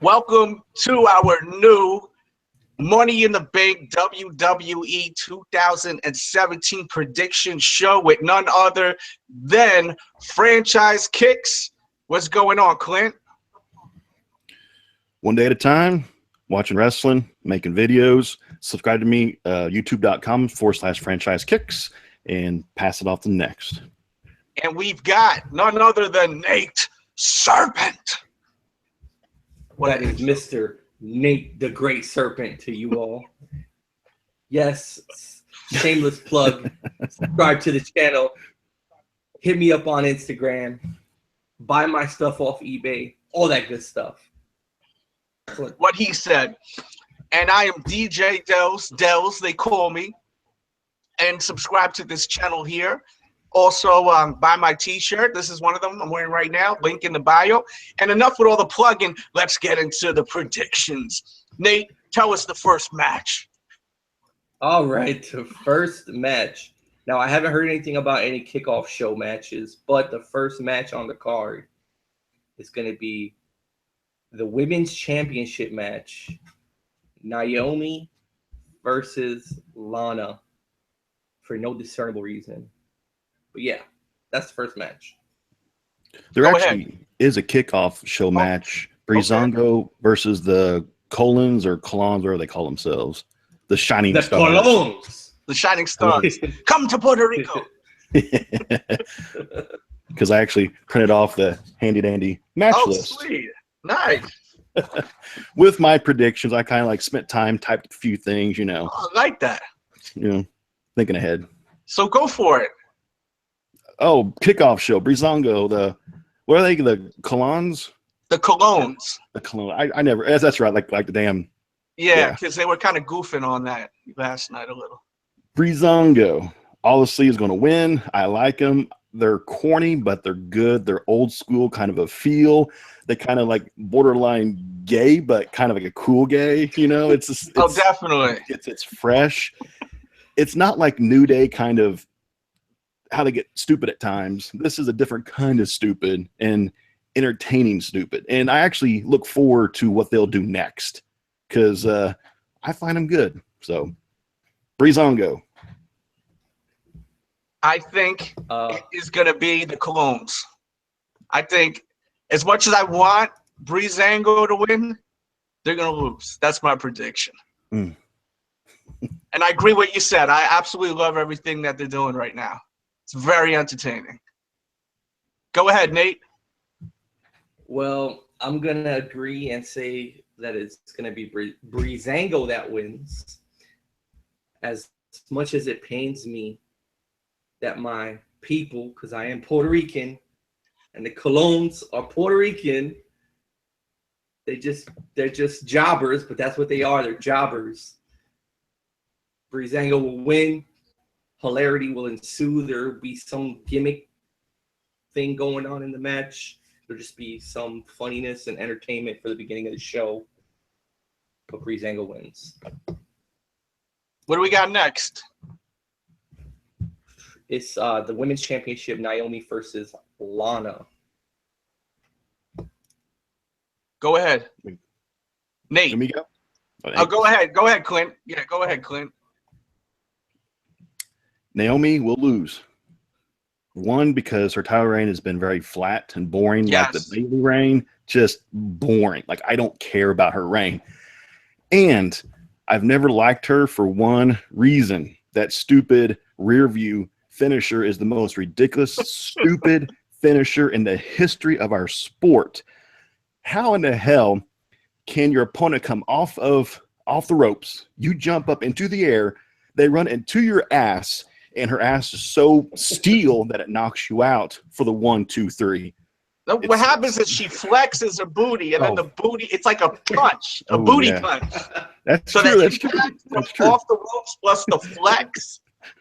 Welcome to our new Money in the Bank WWE 2017 prediction show with none other than Franchise Kicks. What's going on, Clint? One day at a time, watching wrestling, making videos. Subscribe to me, youtube.com/franchise kicks, and pass it off to the next. And we've got none other than Nate Serpent. That is Mr. Nate the Great Serpent to you all. Yes, shameless plug. Subscribe to the channel. Hit me up on Instagram. Buy my stuff off eBay. All that good stuff. What he said. And I am DJ Delz, they call me. And subscribe to this channel here. Also, buy my t-shirt. This is one of them I'm wearing right now. Link in the bio. And enough with all the plugging. Let's get into the predictions. Nate, tell us the first match. All right, the first match. Now, I haven't heard anything about any kickoff show matches, but the first match on the card is going to be the Women's Championship match. Naomi versus Lana for no discernible reason. But yeah, that's the first match. There actually is a kickoff show match. Breezango versus the Colons or Colons, whatever they call themselves. The Shining Stars. Colons. The Shining Stars. Come to Puerto Rico. Because I actually printed off the handy-dandy match list. Oh, sweet. Nice. With my predictions, I kind of like spent time, typed a few things, you know. Oh, I like that. You know, thinking ahead. So go for it. Oh, kickoff show. Breezango. What are they? The Colons? The Colognes. The Cologne. I never. That's right. Like the damn. Yeah, because they were kind of goofing on that last night a little. Breezango obviously is going to win. I like them. They're corny, but they're good. They're old school, kind of a feel. They kind of like borderline gay, but kind of like a cool gay. You know, it's definitely. It's fresh. It's not like New Day kind of how they get stupid at times. This is a different kind of stupid and entertaining stupid. And I actually look forward to what they'll do next because I find them good. So, Breezango. I think it is going to be the Colognes. I think as much as I want Breezango to win, they're going to lose. That's my prediction. And I agree with what you said. I absolutely love everything that they're doing right now. It's very entertaining. Go ahead, Nate. Well, I'm going to agree and say that it's going to be Breezango that wins. As much as it pains me that my people, because I am Puerto Rican, and the Colognes are Puerto Rican, they're just jobbers, but that's what they are. They're jobbers. Breezango will win. Hilarity will ensue. There will be some gimmick thing going on in the match. There'll just be some funniness and entertainment for the beginning of the show. But Breezango wins. What do we got next? It's the Women's Championship, Naomi versus Lana. Go ahead. Nate. Let me go. Oh, go ahead. Go ahead, Clint. Yeah, go ahead, Clint. Naomi will lose. One, because her title reign has been very flat and boring. Yes. Like the Bayley reign, just boring. Like, I don't care about her reign. And I've never liked her for one reason. That stupid rear view finisher is the most ridiculous, stupid finisher in the history of our sport. How in the hell can your opponent come off the ropes? You jump up into the air, they run into your ass, and her ass is so steel that it knocks you out for the 1, 2, 3. What happens is she flexes her booty, and then the booty, it's like a punch, a booty punch. That's so true. That's true. Off the ropes plus the flex,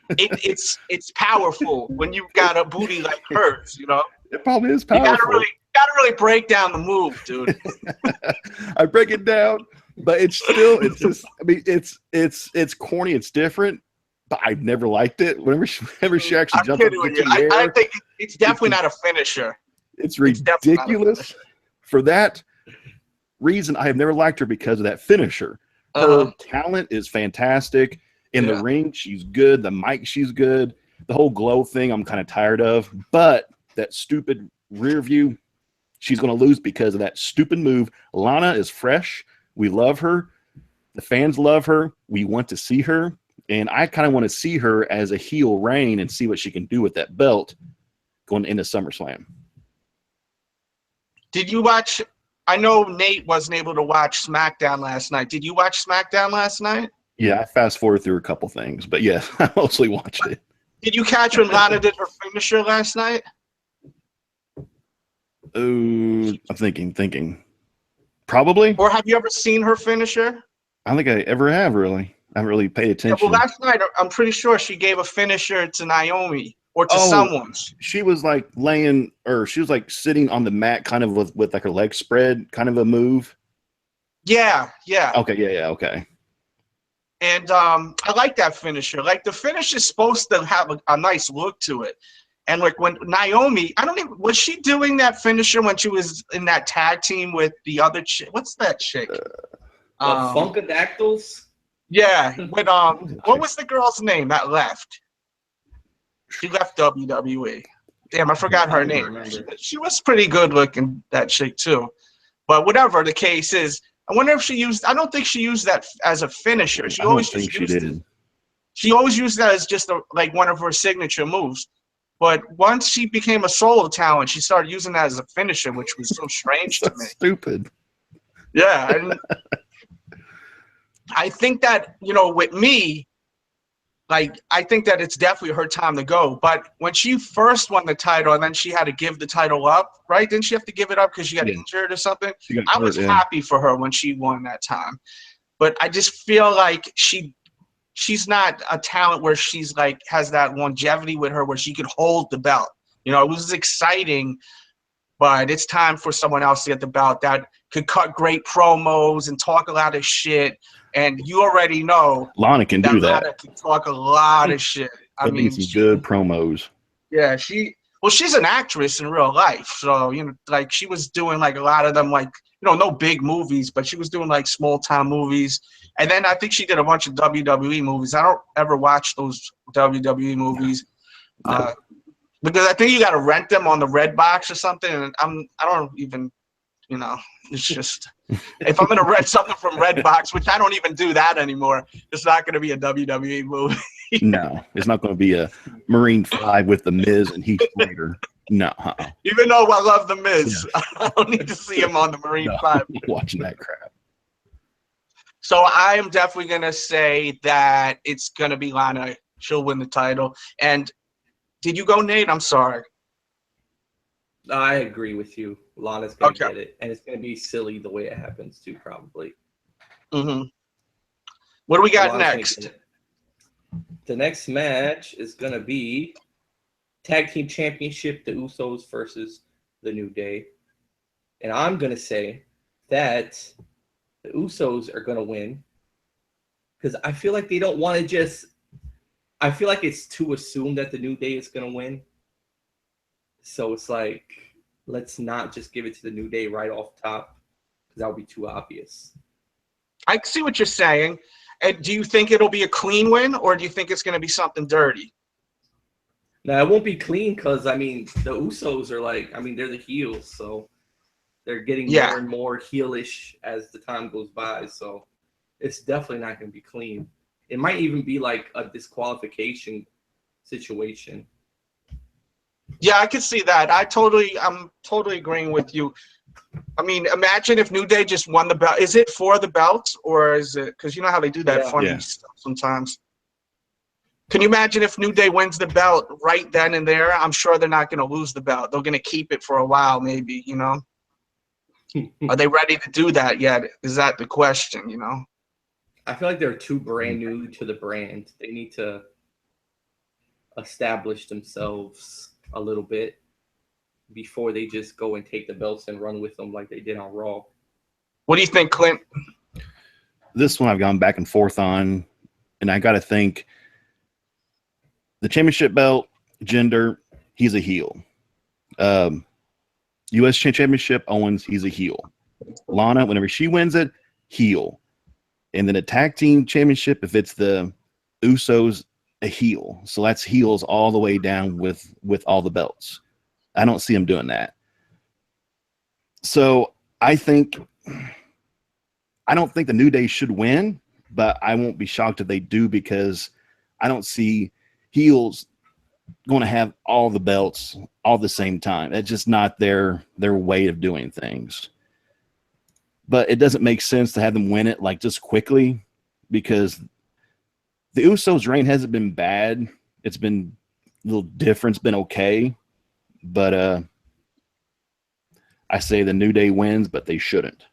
it's powerful when you've got a booty like hers, you know? It probably is powerful. You gotta really break down the move, dude. I break it down, but it's just, I mean, it's corny, it's different. But I've never liked it. Whenever she actually jumps up into the air, I think it's definitely not a finisher. It's ridiculous. For that, reason I have never liked her because of that finisher. Her talent is fantastic. In the ring, she's good. The mic, she's good. The whole glow thing, I'm kind of tired of. But that stupid rear view, she's going to lose because of that stupid move. Lana is fresh. We love her. The fans love her. We want to see her. And I kind of want to see her as a heel reign and see what she can do with that belt going into SummerSlam. Did you watch? I know Nate wasn't able to watch SmackDown last night. Did you watch SmackDown last night? Yeah, I fast forward through a couple things, but yes, I mostly watched it. Did you catch when Lana did her finisher last night? Oh, I'm thinking. Probably. Or have you ever seen her finisher? I don't think I ever have, really. I haven't really paid attention. Yeah, well, last night, I'm pretty sure she gave a finisher to Naomi or to someone. She was like she was like sitting on the mat kind of with like her legs spread, kind of a move. Yeah. Okay, yeah, okay. And I like that finisher. Like, the finish is supposed to have a nice look to it. And like when Naomi, was she doing that finisher when she was in that tag team with the other chick? What's that chick? Funkadactyls? Yeah. With what was the girl's name that left? She left WWE. Damn, I forgot her name. She was pretty good looking, that chick too. But whatever the case is, I wonder if she used. I don't think she used that as a finisher. She always just used it. She always used that as just like one of her signature moves. But once she became a solo talent, she started using that as a finisher, which was so strange to me. Stupid. Yeah, and I think that, with me, like, I think that it's definitely her time to go. But when she first won the title and then she had to give the title up, right? Didn't she have to give it up because she got injured or something? I was happy for her when she won that time. But I just feel like she's not a talent where she's like has that longevity with her where she could hold the belt. It was exciting, but it's time for someone else to get the belt that could cut great promos and talk a lot of shit. And you already know Lana can do that. Lana can talk a lot of shit. I mean, some good promos. Yeah, she's an actress in real life. So, like she was doing like a lot of them, like, no big movies, but she was doing like small time movies. And then I think she did a bunch of WWE movies. I don't ever watch those WWE movies because I think you got to rent them on the Red Box or something. And I don't even, it's just, if I'm going to rent something from Redbox, which I don't even do that anymore, it's not going to be a WWE movie. No, it's not going to be a Marine 5 with The Miz and Heath Slater. No. Even though I love The Miz, yeah. I don't need to see him on the Marine 5. Watching that crap. So I am definitely going to say that it's going to be Lana. She'll win the title. And did you go, Nate? I'm sorry. I agree with you. Lana's going to get it. And it's going to be silly the way it happens, too, probably. Mm-hmm. What do we got next? The next match is going to be Tag Team Championship, the Usos versus the New Day. And I'm going to say that the Usos are going to win because I feel like they don't want to just – I feel like it's too assumed that the New Day is going to win. So it's like, let's not just give it to the New Day right off top because that would be too obvious. I see what you're saying. And do you think it'll be a clean win or do you think it's going to be something dirty? No, it won't be clean because, I mean, the Usos are like, I mean, they're the heels. So they're getting more and more heelish as the time goes by. So it's definitely not going to be clean. It might even be like a disqualification situation. Yeah, I can see that. I'm totally agreeing with you. I mean, imagine if New Day just won the belt. Is it for the belts or is it because you know how they do that funny stuff sometimes? Can you imagine if New Day wins the belt right then and there? I'm sure they're not going to lose the belt. They're going to keep it for a while, maybe. Are they ready to do that yet? Is that the question? I feel like they're too brand new to the brand. They need to establish themselves a little bit before they just go and take the belts and run with them like they did on Raw. What do you think, Clint? This one I've gone back and forth on, and I got to think the championship belt, Jinder, he's a heel. U.S. Championship, Owens, he's a heel. Lana, whenever she wins it, heel. And then a tag team championship, if it's the Usos, a heel. So that's heels all the way down with all the belts. I don't see them doing that. So I don't think the New Day should win, but I won't be shocked if they do, because I don't see heels going to have all the belts all the same time. It's just not their way of doing things. But it doesn't make sense to have them win it like just quickly, because the Usos' reign hasn't been bad. It's been a little different. It's been okay. But I say the New Day wins, but they shouldn't.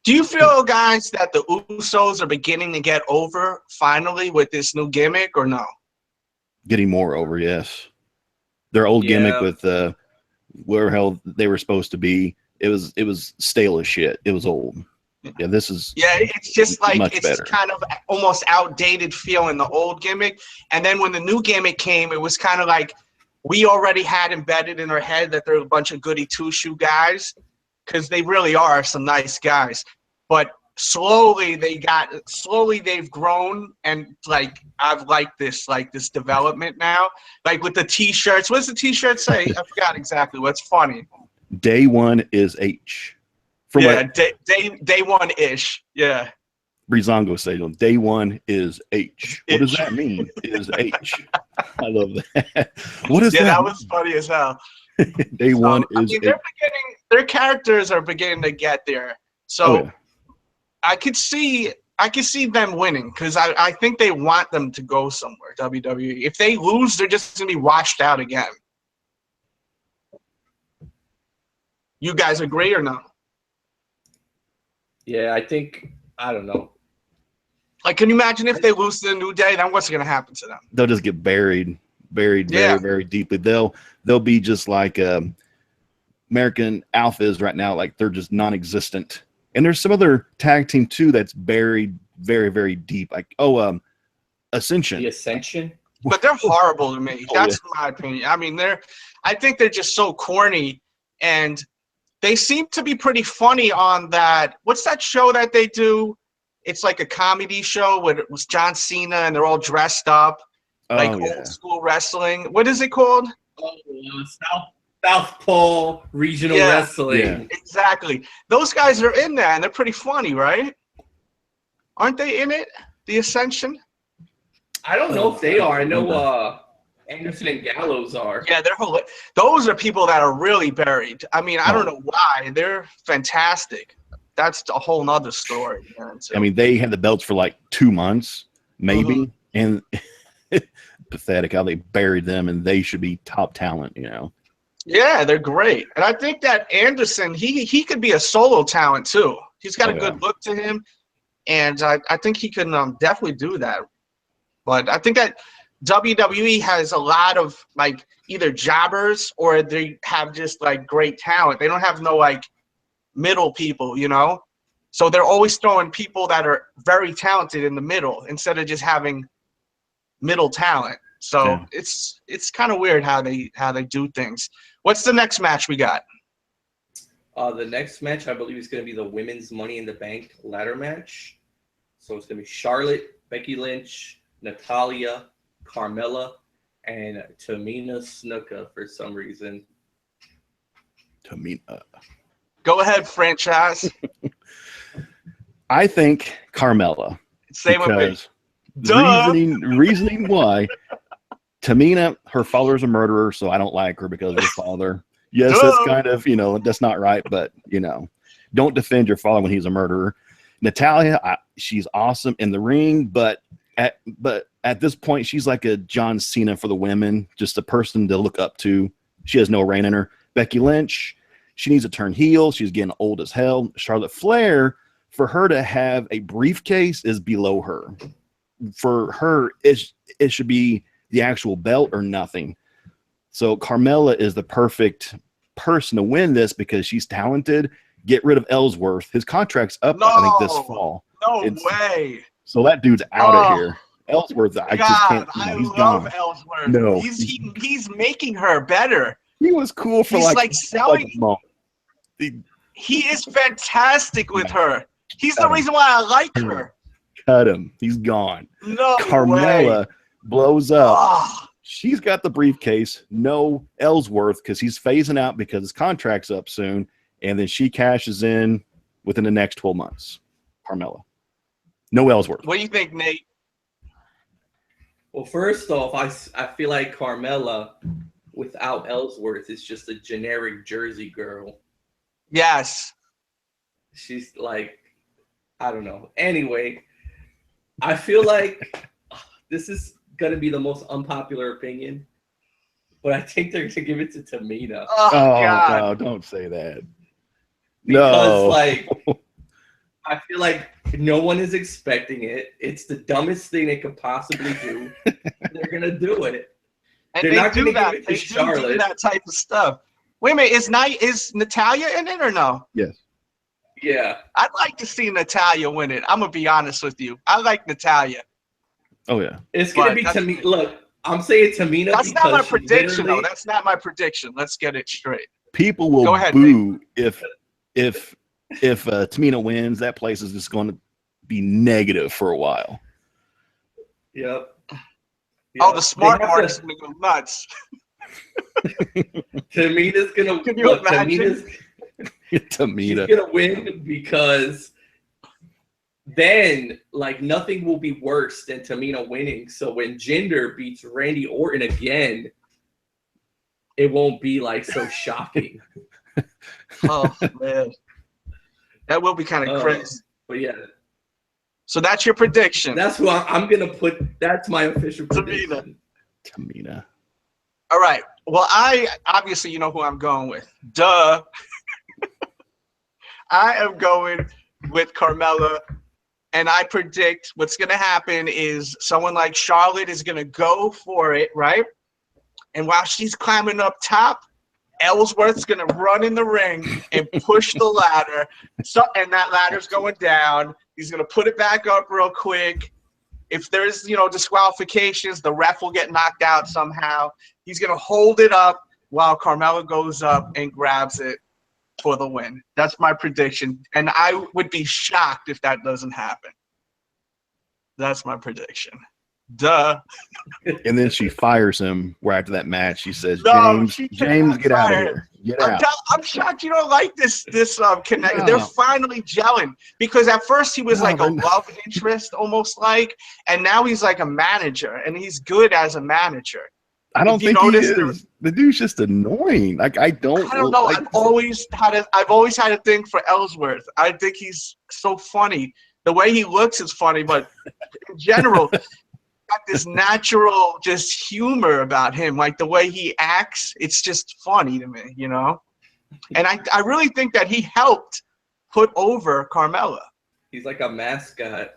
Do you feel, guys, that the Usos are beginning to get over finally with this new gimmick, or no? Getting more over, yes. Their old gimmick with where hell they were supposed to be, it was stale as shit. It was old. Yeah, this is it's just like it's better. Kind of almost outdated feel in the old gimmick. And then when the new gimmick came, it was kind of like we already had embedded in our head that they're a bunch of goody two-shoe guys, because they really are some nice guys. But slowly they've grown, and like I've liked this development now. Like with the t-shirts. What does the t-shirt say? I forgot exactly. What's funny? Day one is H. Day one ish. Yeah. Breezango says day one is H. What does that mean? Is H. I love that. What is that? Yeah, that was funny as hell. Day one is H. Their characters are beginning to get there. So I could see them winning, because I think they want them to go somewhere, WWE. If they lose, they're just going to be washed out again. You guys agree or no? Yeah, I don't know. Like, can you imagine if they lose to the New Day? Then what's going to happen to them? They'll just get buried very, very deeply. They'll be just like American Alpha is right now. Like, they're just non-existent. And there's some other tag team too that's buried very, very deep. Like Ascension. The Ascension. But they're horrible to me. That's my opinion. I mean, I think they're just so corny, and they seem to be pretty funny on that. What's that show that they do? It's like a comedy show where it was John Cena and they're all dressed up, like old school wrestling. What is it called? South Pole Regional Wrestling. Yeah. Exactly. Those guys are in there, and they're pretty funny, right? Aren't they in it? The Ascension? I don't know if they are. I know Anderson and Gallows are. Yeah, those are people that are really buried. I mean, I don't know why. They're fantastic. That's a whole nother story. I mean, they had the belts for like 2 months, maybe, and pathetic how they buried them, and they should be top talent, you know. Yeah, they're great. And I think that Anderson, he could be a solo talent too. He's got a good look to him, and I think he can definitely do that. But I think that WWE has a lot of like either jobbers or they have just like great talent. They don't have no like middle people, you know? So they're always throwing people that are very talented in the middle instead of just having middle talent. So it's kind of weird how they do things. What's the next match we got? The next match, I believe, is going to be the women's Money in the Bank ladder match. So it's going to be Charlotte, Becky Lynch, Natalya, Carmella, and Tamina Snuka for some reason. Tamina. Go ahead, franchise. I think Carmella. Same with me. Reasoning why. Tamina, her father's a murderer, so I don't like her because of her father. Yes, that's kind of, that's not right, but, don't defend your father when he's a murderer. Natalya, she's awesome in the ring, but at this point, she's like a John Cena for the women, just a person to look up to. She has no reign in her. Becky Lynch, she needs to turn heel. She's getting old as hell. Charlotte Flair, for her to have a briefcase is below her. For her, it should be the actual belt or nothing. So Carmella is the perfect person to win this because she's talented. Get rid of Ellsworth. His contract's up, I think, this fall. No way. So that dude's out of here. Ellsworth, I just can't. He's love gone. Ellsworth. No, he's making her better. He was cool for he's like selling. like a month. He is fantastic with her. He's the reason why I like her. Cut him. He's gone. No Carmella way. blows up. Oh, She's got the briefcase. No Ellsworth because he's phasing out because his contract's up soon. And then she cashes in within the next 12 months. Carmella. No Ellsworth. what do you think, Nate? Well, first off, I feel like Carmella without Ellsworth is just a generic Jersey girl. Yes. She's like, I don't know. Anyway, I feel like this is going to be the most unpopular opinion, but I think they're going to give it to Tamina. Oh, God. No, don't say that. Because, No. like, I feel like no one is expecting it. It's the dumbest thing they could possibly do. They're going to do it. And They're they not do gonna that. give it to They do Charlotte. that type of stuff. Wait a minute. Is Natalya in it or no? Yes. Yeah. I'd like to see Natalya win it. I'm going to be honest with you. I like Natalya. Oh, yeah. It's going to be Tamina. Look, I'm saying Tamina. That's not my she prediction, though. literally- That's not my prediction. Let's get it straight. People will Go ahead, boo if Tamina wins. That place is just going to be negative for a while. Yep. Oh, the smart They have part to- is going to go nuts. Tamina's gonna. Can you imagine? She's Tamina. gonna win because then, like, nothing will be worse than Tamina winning. So when Jinder beats Randy Orton again, it won't be like so shocking. Oh, man. That will be kind of crazy. But yeah, So that's your prediction. that's who I'm gonna put. That's my official prediction. Tamina. All right. Well, obviously you know who I'm going with. Duh. I am going with Carmella, and I predict what's going to happen is someone like Charlotte is going to go for it, right? And while she's climbing up top, Ellsworth's going to run in the ring and push the ladder. And that ladder's going down. He's going to put it back up real quick. If there's, disqualifications, the ref will get knocked out somehow. He's going to hold it up while Carmella goes up and grabs it for the win. That's my prediction. And I would be shocked if that doesn't happen. That's my prediction. Duh. And then she fires him where after that match she says, No, James, she James, cannot get out of fire here. Get out. I'm shocked you don't like this connect. No. They're finally gelling because at first he was No, like a they're not. love interest almost like, and now he's like a manager and he's good as a manager. I don't If you think he notice, is. The dude's just annoying. Like I don't know. like, I've always had a thing for Ellsworth. I think he's so funny. The way he looks is funny, but in general, got this natural just humor about him. Like the way he acts, it's just funny to me, And I really think that he helped put over Carmella. He's like a mascot.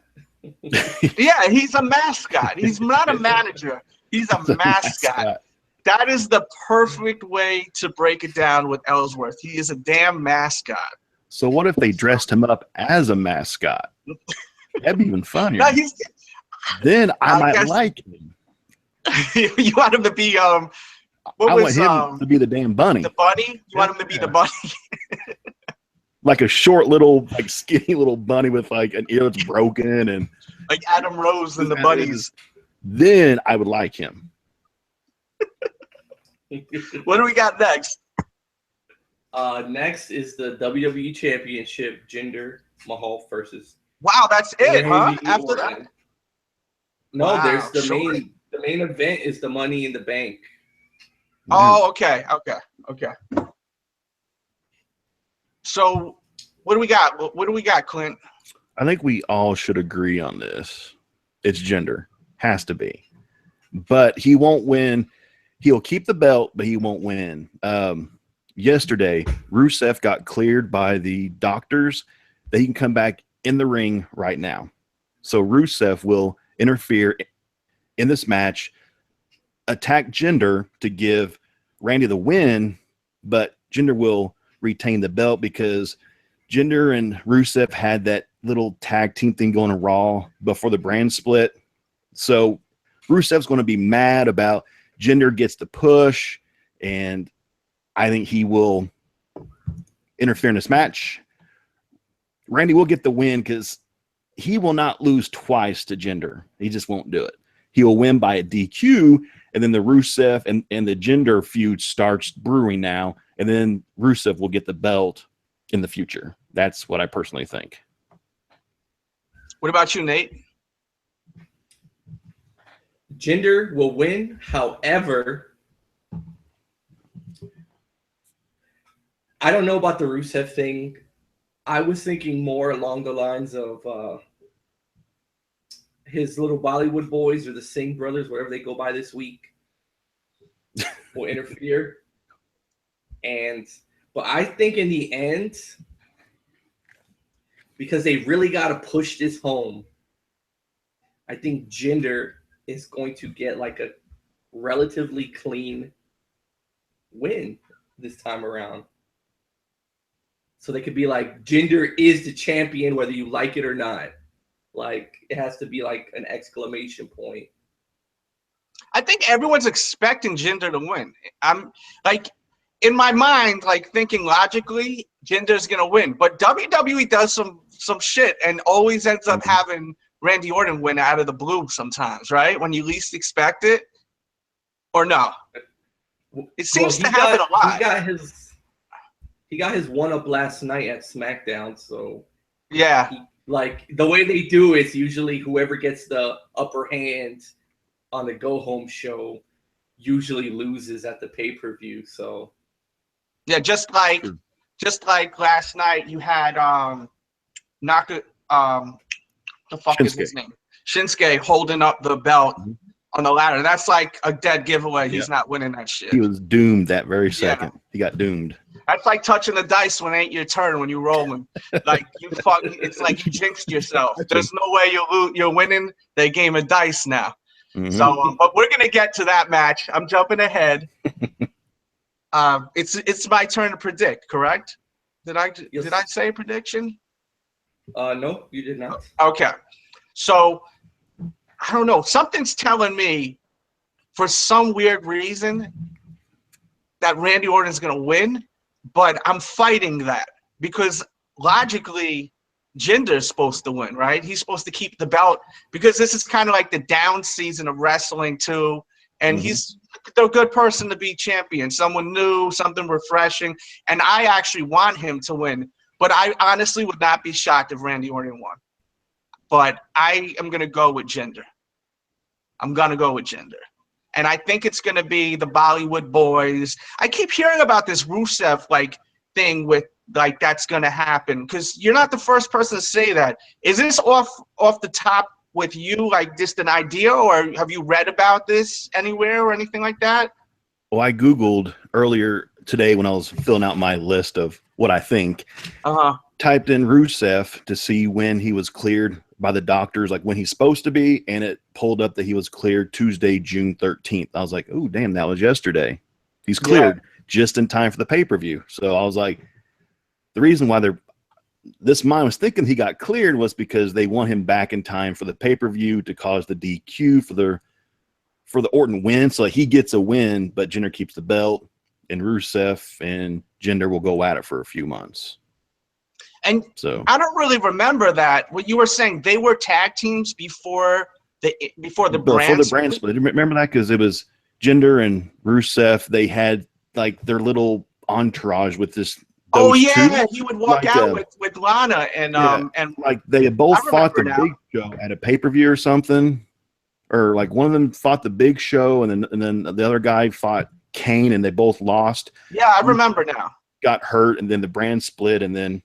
Yeah, he's a mascot. He's not a manager. He's a mascot. That is the perfect way to break it down with Ellsworth. He is a damn mascot. So what if they dressed him up as a mascot? That'd be even funnier. No, Then I might guess- like him. you want him to be I want him to be the damn bunny. the bunny? You want him to be the bunny? Like a short little, like skinny little bunny with like an ear that's broken and Like Adam Rose and the bunnies. then I would like him. What do we got next? Next is the WWE Championship, Jinder Mahal versus Wow, that's it, huh? Randy After that? Orton. No, Wow, there's the sure. main event is the Money in the Bank. Oh, okay. So, what do we got? What do we got, Clint? I think we all should agree on this. It's Jinder. Has to be. But he won't win. He'll keep the belt, but he won't win. Yesterday, Rusev got cleared by the doctors that he can come back in the ring right now. So Rusev will interfere in this match, attack Jinder to give Randy the win, but Jinder will retain the belt because Jinder and Rusev had that little tag team thing going on Raw before the brand split. So Rusev's going to be mad about Jinder gets the push, and I think he will interfere in this match. Randy will get the win because he will not lose twice to Jinder. He just won't do it. He will win by a DQ, and then the Rusev and the Jinder feud starts brewing now, and then Rusev will get the belt in the future. That's what I personally think. What about you, Nate? Jinder will win. However, I don't know about the Rusev thing. I was thinking more along the lines of his little Bollywood boys or the Singh brothers, wherever they go by this week, will interfere. But I think in the end, because they really got to push this home, I think Jinder is going to get like a relatively clean win this time around. So they could be like, Jinder is the champion, whether you like it or not. Like, it has to be like an exclamation point. I think everyone's expecting Jinder to win. I'm like, in my mind, like thinking logically, Jinder's gonna win. But WWE does some shit and always ends up having Randy Orton win out of the blue sometimes, right? When you least expect it, or no? It seems to happen a lot. He got his one-up last night at SmackDown, so yeah. Like, the way they do is usually whoever gets the upper hand on the go-home show usually loses at the pay-per-view, so. Yeah, just like last night you had the fuck Shinsuke. is his name? Shinsuke holding up the belt on the ladder. That's like a dead giveaway. He's not winning that shit. He was doomed that very second. He got doomed. That's like touching the dice when it ain't your turn when you're rolling. Like it's like you jinxed yourself. There's no way you're winning the game of dice now. So, but we're gonna get to that match. I'm jumping ahead. It's my turn to predict. Correct? Did I say a prediction? No, you did not. Okay, so I don't know. Something's telling me, for some weird reason, that Randy Orton's gonna win. But I'm fighting that because logically, Jinder's supposed to win, right? He's supposed to keep the belt because this is kind of like the down season of wrestling too. And he's the good person to be champion, someone new, something refreshing. And I actually want him to win. But I honestly would not be shocked if Randy Orton won. But I am going to go with Jinder. I'm going to go with Jinder. And I think it's going to be the Bollywood boys. I keep hearing about this Rusev thing with that's going to happen because you're not the first person to say that. Is this off the top with you, like just an idea, or have you read about this anywhere or anything like that? Well, I Googled earlier today when I was filling out my list of what I think. Typed in Rusev to see when he was cleared by the doctors, like when he's supposed to be, and it pulled up that he was cleared Tuesday, June 13th. I was like, oh, damn, that was yesterday. He's cleared just in time for the pay-per-view. So I was like, the reason why this mind was thinking he got cleared was because they want him back in time for the pay-per-view to cause the DQ for the Orton win. So he gets a win, but Jinder keeps the belt, and Rusev and Jinder will go at it for a few months. And so I don't really remember that. What you were saying, they were tag teams before the brand split. Remember that because it was Jinder and Rusev. They had like their little entourage with this. Oh yeah, he would walk out with Lana and like they both fought the Big Show at a pay-per-view or something, or like one of them fought the Big Show and then the other guy fought Kane and they both lost. Yeah, I remember now. Got hurt and then the brand split and then.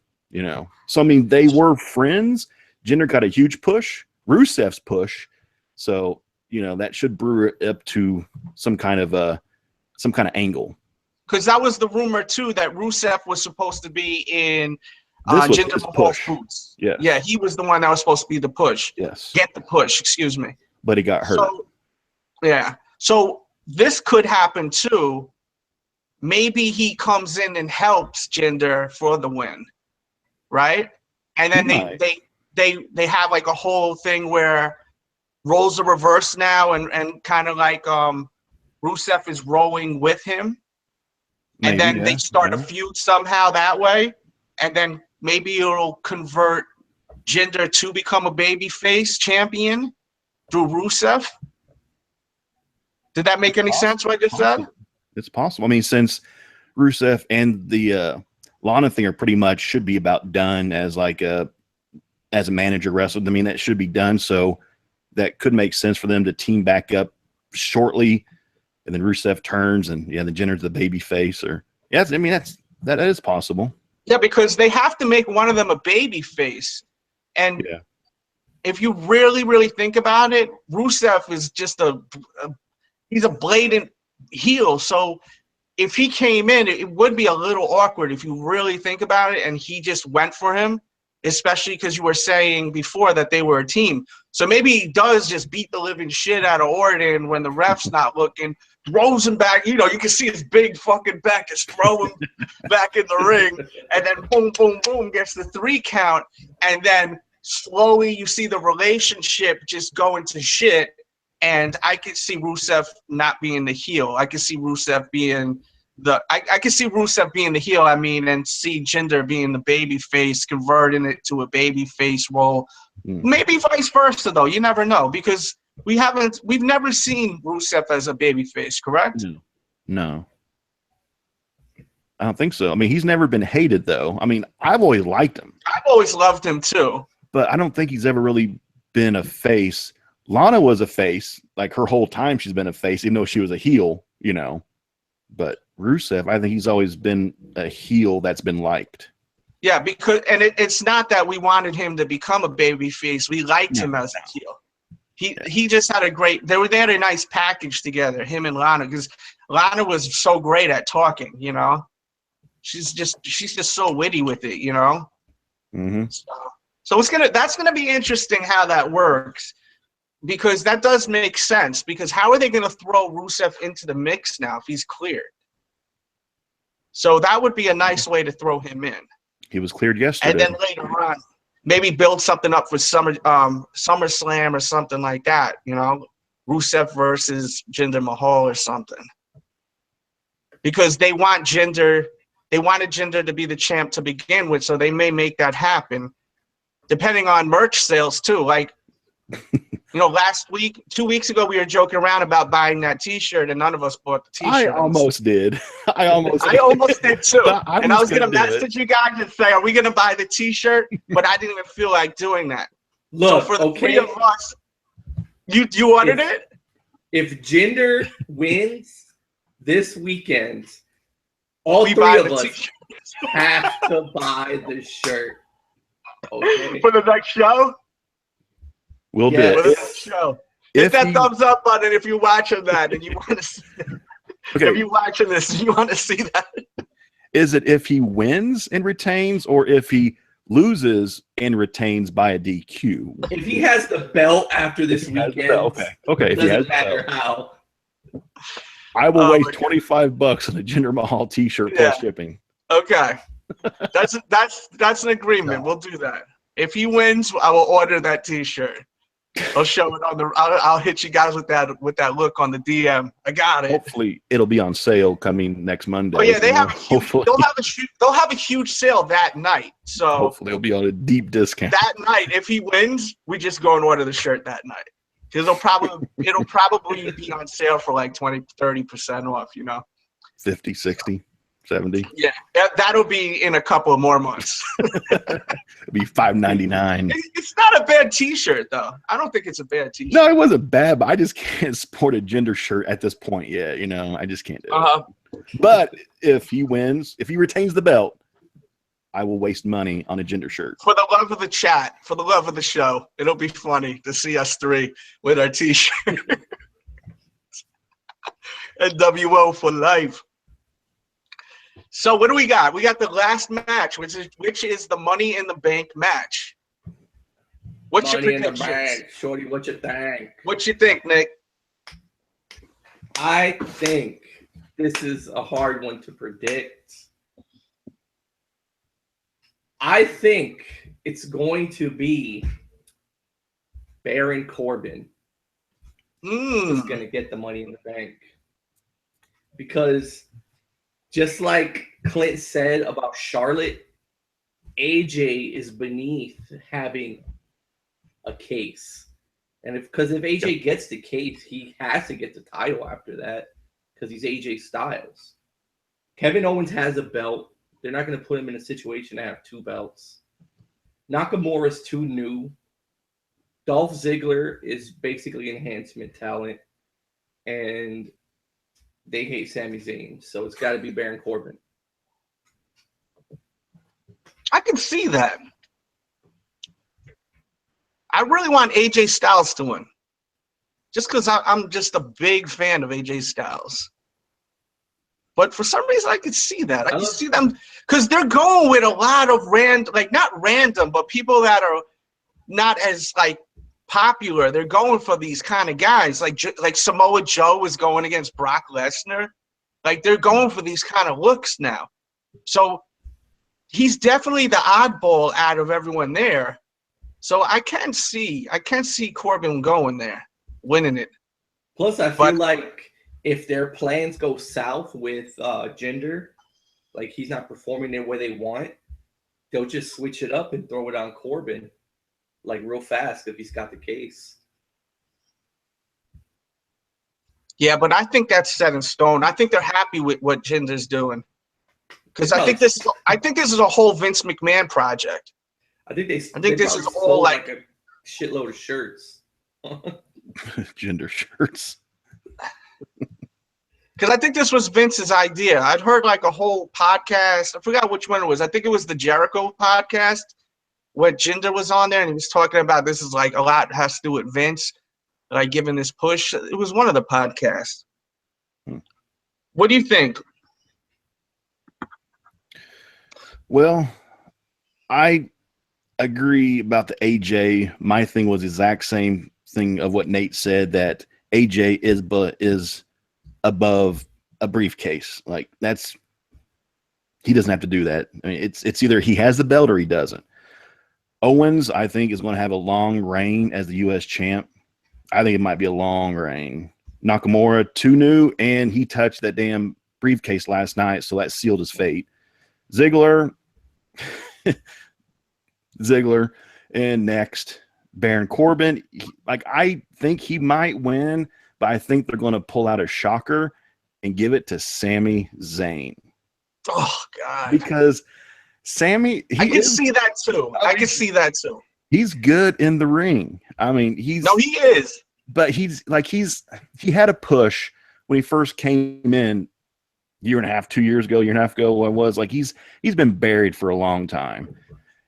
So I mean, they were friends. Jinder got a huge push, Rusev's push. So, that should brew it up to some kind of angle. Because that was the rumor too that Rusev was supposed to be in Jinder Mahal's boots. Yeah. Yeah, he was the one that was supposed to be the push. Yes. Get the push, excuse me. But he got hurt. So this could happen too. Maybe he comes in and helps Jinder for the win. Right, and then they have like a whole thing where roles are reversed now, and kind of like Rusev is rowing with him, and then they start a feud somehow that way. and then maybe it'll convert Jinder to become a babyface champion through Rusev. Did that make any sense, what I just said? It's possible. I mean, since Rusev and the Lana thing are pretty much should be about done as like as a manager wrestler. I mean, that should be done. So that could make sense for them to team back up shortly, and then Rusev turns, and the Jinder's the baby face. Or I mean, that is possible. Yeah, because they have to make one of them a baby face, and if you really, really think about it, Rusev is just he's a blatant heel. So if he came in, it would be a little awkward if you really think about it, and he just went for him, especially because you were saying before that they were a team. So maybe he does just beat the living shit out of Orton when the ref's not looking, throws him back. You can see his big fucking back, just throw him back in the ring, and then boom, boom, boom, gets the 3 count. And then slowly you see the relationship just go into shit. And I could see Rusev not being the heel. I could see Rusev being I could see Rusev being the heel, and see Jinder being the baby face, converting it to a baby face role. Maybe vice versa, though. You never know, because we've never seen Rusev as a baby face, correct? No. I don't think so. I mean, he's never been hated, though. I mean, I've always liked him. I've always loved him, too. But I don't think he's ever really been a face. Lana was a face. Like, her whole time she's been a face, even though she was a heel, But Rusev, I think he's always been a heel that's been liked. Yeah, because it's not that we wanted him to become a baby face. We liked him as a heel. He just had they had a nice package together, him and Lana, because Lana was so great at talking, She's just so witty with it, Mm-hmm. So that's gonna be interesting how that works, because that does make sense. Because how are they gonna throw Rusev into the mix now if he's cleared? So that would be a nice way to throw him in. He was cleared yesterday. And then later on, maybe build something up for SummerSlam or something like that, Rusev versus Jinder Mahal or something. Because they wanted Jinder to be the champ to begin with, so they may make that happen, depending on merch sales too. Like, last week, 2 weeks ago, we were joking around about buying that T-shirt, and none of us bought the T-shirt. I almost did. I almost did too. I was going to message you guys and say, "Are we going to buy the T-shirt?" But I didn't even feel like doing that. Look, so for the 3 of us, you ordered it. If Jinder wins this weekend, all 3 of us have to buy the shirt. Okay. For the next show. We'll do it. Show. Hit that thumbs up button if you're watching that and you want to see it. Okay. If you're watching this and you want to see that. Is it if he wins and retains, or if he loses and retains by a DQ? If he has the belt after this weekend, okay. If he has matter how. I will waste $25 on a Jinder Mahal T-shirt plus shipping. Okay, that's an agreement. We'll do that. If he wins, I will order that T-shirt. I'll show it on I'll hit you guys with that look on the DM. I got it. Hopefully, it'll be on sale coming next Monday. Oh yeah, they'll have a huge sale that night. So hopefully, it'll be on a deep discount that night. If he wins, we just go and order the shirt that night, because it'll probably be on sale for like 20-30% off. 50, 60. 70. Yeah, that'll be in a couple of more months. It'll be $5.99. It's not a bad T-shirt, though. I don't think it's a bad T-shirt. No, it wasn't bad, but I just can't sport a Jinder shirt at this point yet. I just can't do it. But if he wins, if he retains the belt, I will waste money on a Jinder shirt. For the love of the chat, for the love of the show, it'll be funny to see us 3 with our T-shirt. NWO for life. So what do we got? We got the last match, which is the Money in the Bank match. What's your predictions? Money in the Bank, shorty. What you think? What you think, Nick? I think this is a hard one to predict. I think it's going to be Baron Corbin who's going to get the Money in the Bank, because just like Clint said about Charlotte, AJ is beneath having a case. And because if AJ gets the case, he has to get the title after that because he's AJ Styles. Kevin Owens has a belt. They're not going to put him in a situation to have 2 belts. Nakamura's too new. Dolph Ziggler is basically enhancement talent. And they hate Sami Zayn. So it's got to be Baron Corbin. I can see that. I really want AJ Styles to win. Just because I'm just a big fan of AJ Styles. But for some reason, I could see that. I can see them because they're going with a lot of not random, but people that are not as like popular. They're going for these kind of guys. Like Samoa Joe is going against Brock Lesnar. Like they're going for these kind of looks now. So he's definitely the oddball out of everyone there. So I can see Corbin going there, winning it. Plus, I feel like if their plans go south with Jinder, like he's not performing the way they want, they'll just switch it up and throw it on Corbin, like real fast if he's got the case. Yeah, but I think that's set in stone. I think they're happy with what Jinder's doing. Because I think this is a whole Vince McMahon project. I think this is all like a shitload of shirts. Gender shirts. Because I think this was Vince's idea. I'd heard like a whole podcast. I forgot which one it was. I think it was the Jericho podcast where Jinder was on there and he was talking about this is like a lot has to do with Vince, like giving this push. It was one of the podcasts. What do you think? Well, I agree about the AJ. My thing was the exact same thing of what Nate said, that AJ is above a briefcase. Like he doesn't have to do that. I mean, it's either he has the belt or he doesn't. Owens, I think, is going to have a long reign as the U.S. champ. I think it might be a long reign. Nakamura, too new, and he touched that damn briefcase last night, so that sealed his fate. Ziggler, and next Baron Corbin. I think he might win, but I think they're going to pull out a shocker and give it to Sami Zayn. Oh God! Because Sami, I can see that too. I can see that too. He's good in the ring. I mean, he is. But he had a push when he first came in. Year and a half, 2 years ago, year and a half ago, what it was like he's been buried for a long time.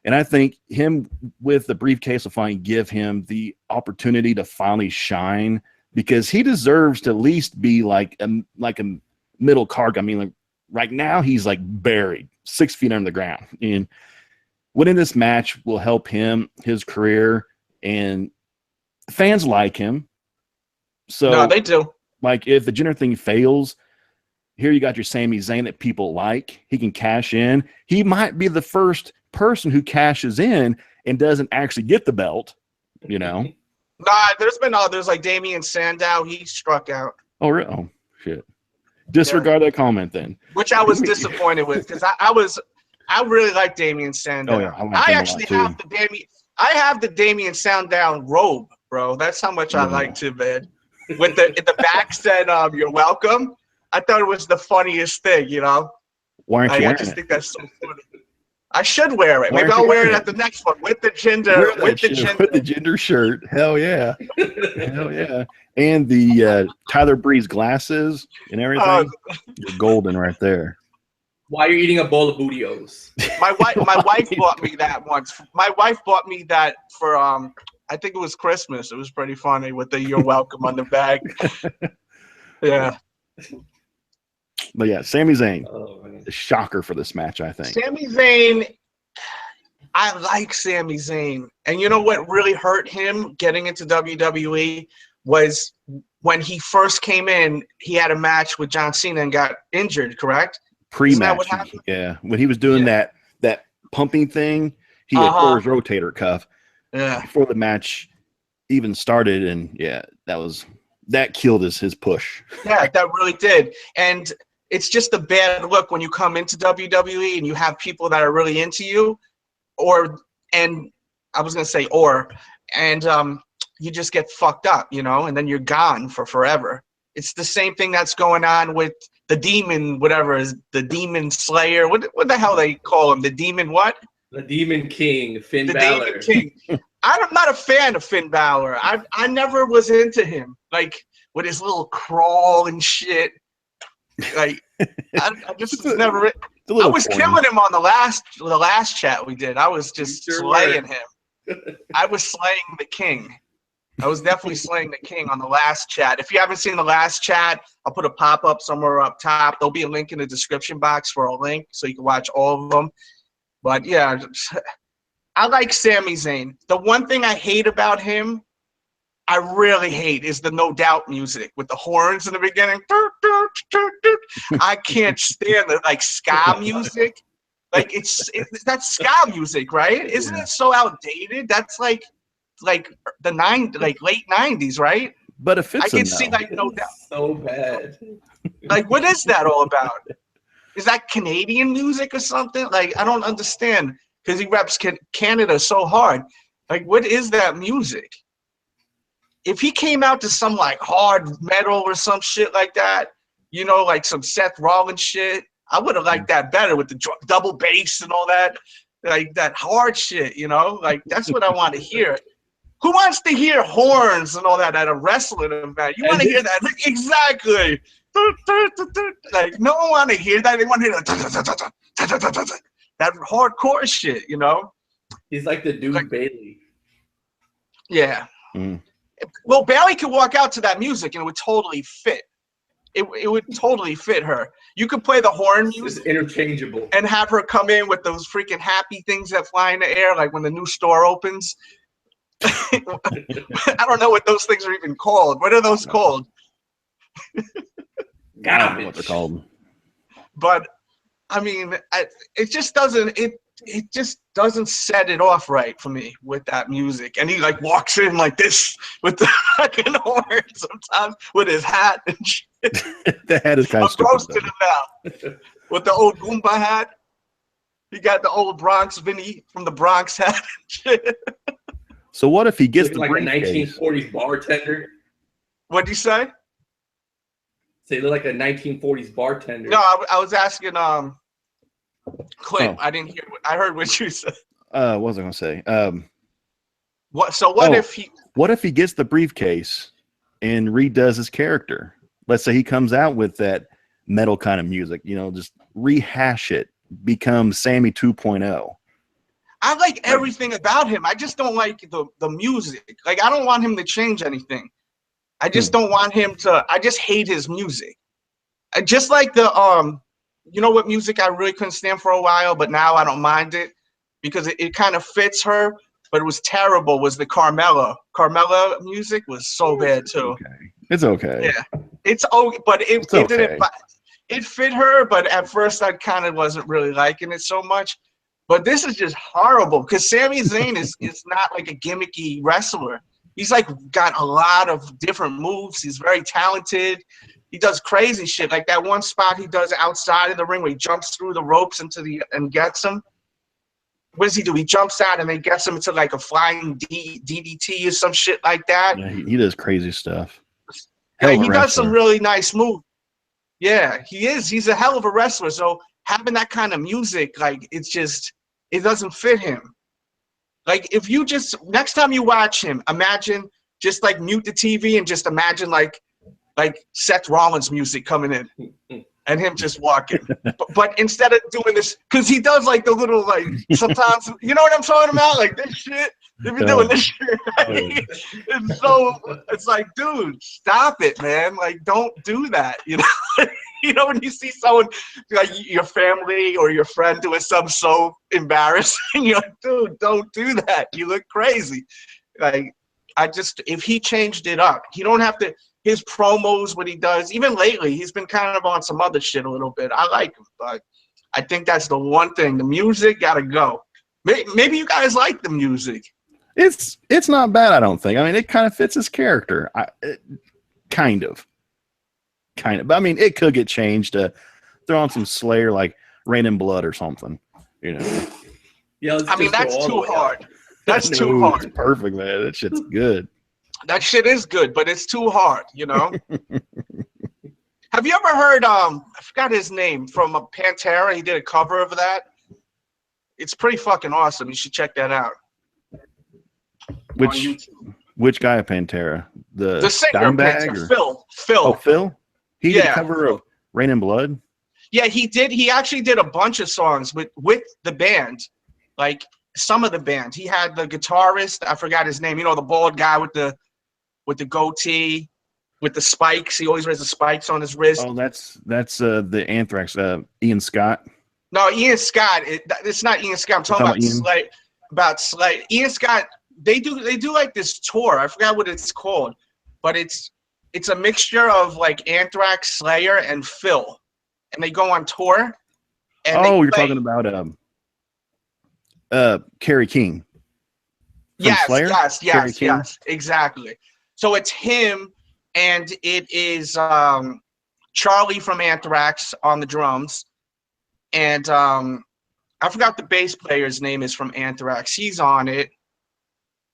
And I think him with the briefcase will finally give him the opportunity to finally shine, because he deserves to at least be like a middle card. I mean, like right now he's like buried 6 feet under the ground. And winning this match will help him, his career, and fans like him. So no, they do. Like if the Jinder thing fails, here you got your Sami Zayn that people like. He can cash in. He might be the first person who cashes in and doesn't actually get the belt, you know? Nah, there's been others like Damian Sandow. He struck out. Oh, really? Oh, shit. Disregard that comment then. Which I was disappointed with, because I really like Damian Sandow. Oh, yeah. I actually have the Damian Sandow robe, bro. That's how much I liked him, man. With the back said, "You're welcome." I thought it was the funniest thing, you know. Why aren't you wearing I just it? think that's so funny. I should wear it. Maybe I'll wear it at the next one with the Jinder. With the Jinder shirt. Hell yeah. Hell yeah. And the Tyler Breeze glasses and everything. You're golden right there. While you're eating a bowl of Bootios. My wife bought me that once. My wife bought me that for I think it was Christmas. It was pretty funny with the "You're welcome" on the bag. Yeah. But yeah, Sami Zayn, the shocker for this match, I think. Sami Zayn, I like Sami Zayn. And you know what really hurt him getting into WWE was when he first came in, he had a match with John Cena and got injured, correct? Pre-match, yeah. When he was doing that pumping thing, he had tore his rotator cuff before the match even started, and that killed his push. Yeah, that really did. And it's just a bad look when you come into WWE and you have people that are really into you, and I was gonna say and you just get fucked up, you know, and then you're gone for forever. It's the same thing that's going on with the demon, whatever is the demon slayer. What the hell they call him? The demon what? The Demon King, Finn The Balor. Demon King. I'm not a fan of Finn Balor. I never was into him. Like with his little crawl and shit. Like I just never. I was killing him on the last chat we did. I was just slaying him. I was slaying the king. I was definitely slaying the king on the last chat. If you haven't seen the last chat, I'll put a pop-up somewhere up top. There'll be a link in the description box for a link so you can watch all of them. But yeah, I like Sami Zayn. The one thing I hate about him, I really hate, is the No Doubt music with the horns in the beginning. I can't stand it. Like ska music. Like that's ska music, right? Isn't it so outdated? That's like the late 90s, right? But it fits I can see like No Doubt. So bad. Like, what is that all about? Is that Canadian music or something? Like, I don't understand because he reps Canada so hard. Like, what is that music? If he came out to some like hard metal or some shit like that, you know, like some Seth Rollins shit, I would have liked that better with the double bass and all that, like that hard shit, you know? Like, that's what I want to hear. Who wants to hear horns and all that at a wrestling event? You want to hear that? Like, exactly. Like, no one want to hear that. They want to hear that hardcore shit, you know? He's like the dude like, Bailey. Yeah. Well, Bailey could walk out to that music and it would totally fit. It would totally fit her. You could play the horn music. It's interchangeable. And have her come in with those freaking happy things that fly in the air, like when the new store opens. I don't know what those things are even called. What are those called? I don't know what they're called. But I mean, it just doesn't. It just doesn't set it off right for me with that music. And he like walks in like this with the fucking horn sometimes with his hat and shit. The hat is kind of stupid. Roasting him now with the old Goomba hat. He got the old Bronx Vinny from the Bronx hat and shit. So what if he gets the like briefcase? A 1940s bartender? What'd you say? So he looked like a 1940s bartender. No, I was asking Clint. I didn't hear. I heard what you said. What was I going to say? What? So what if he? What if he gets the briefcase and redoes his character? Let's say he comes out with that metal kind of music. You know, just rehash it, become Sammy 2.0. I like everything about him. I just don't like the music. Like, I don't want him to change anything. I just don't want him to. I just hate his music. I just like the you know what music I really couldn't stand for a while, but now I don't mind it because it kind of fits her. But it was terrible. Was the Carmella music was so bad too. Okay. It's okay. Yeah, it's okay, but it didn't. It fit her, but at first I kind of wasn't really liking it so much. But this is just horrible because Sami Zayn is not like a gimmicky wrestler. He's like got a lot of different moves. He's very talented. He does crazy shit. Like that one spot he does outside of the ring where he jumps through the ropes and gets him. What does he do? He jumps out and then gets him into like a flying DDT or some shit like that. Yeah, he does crazy stuff. Yeah, he does some really nice moves. Yeah, he is. He's a hell of a wrestler. So having that kind of music, like it doesn't fit him. Like if you just next time you watch him, imagine just like mute the TV and just imagine like Seth Rollins music coming in and him just walking. But instead of doing this, because he does like the little like sometimes you know what I'm talking about, like this shit. They've been doing this shit. Right? And so it's like, dude, stop it, man. Like, don't do that. You know, you know when you see someone like your family or your friend doing something so embarrassing, you're like, dude, don't do that. You look crazy. Like, if he changed it up, he don't have to. His promos, what he does, even lately, he's been kind of on some other shit a little bit. I like him, but I think that's the one thing. The music gotta go. Maybe you guys like the music. It's not bad, I don't think. I mean, it kind of fits his character. Kind of. But I mean, it could get changed to throw on some Slayer like Rain in Blood or something. You know. Yeah, I mean, that's too hard. That's too No, hard. it's perfect, man. That shit's good. That shit is good, but it's too hard, you know? Have you ever heard, I forgot his name, from Pantera? He did a cover of that. It's pretty fucking awesome. You should check that out. Which guy of Pantera? The singer of Dimebag Pantera, or? Phil. Oh, Phil? He did a cover of Rain and Blood? Yeah, he did. He actually did a bunch of songs with the band. Like, some of the band. He had the guitarist, I forgot his name, you know, the bald guy with the goatee, with the spikes. He always wears the spikes on his wrist. Oh, that's the Anthrax, Ian Scott. No, Ian Scott. It's not Ian Scott. I'm talking about Slade. Ian Scott. They do like this tour. I forgot what it's called, but it's a mixture of like Anthrax, Slayer, and Phil, and they go on tour. And you're talking about Kerry King. Yes, exactly. So it's him, and it is Charlie from Anthrax on the drums, and I forgot the bass player's name is from Anthrax. He's on it,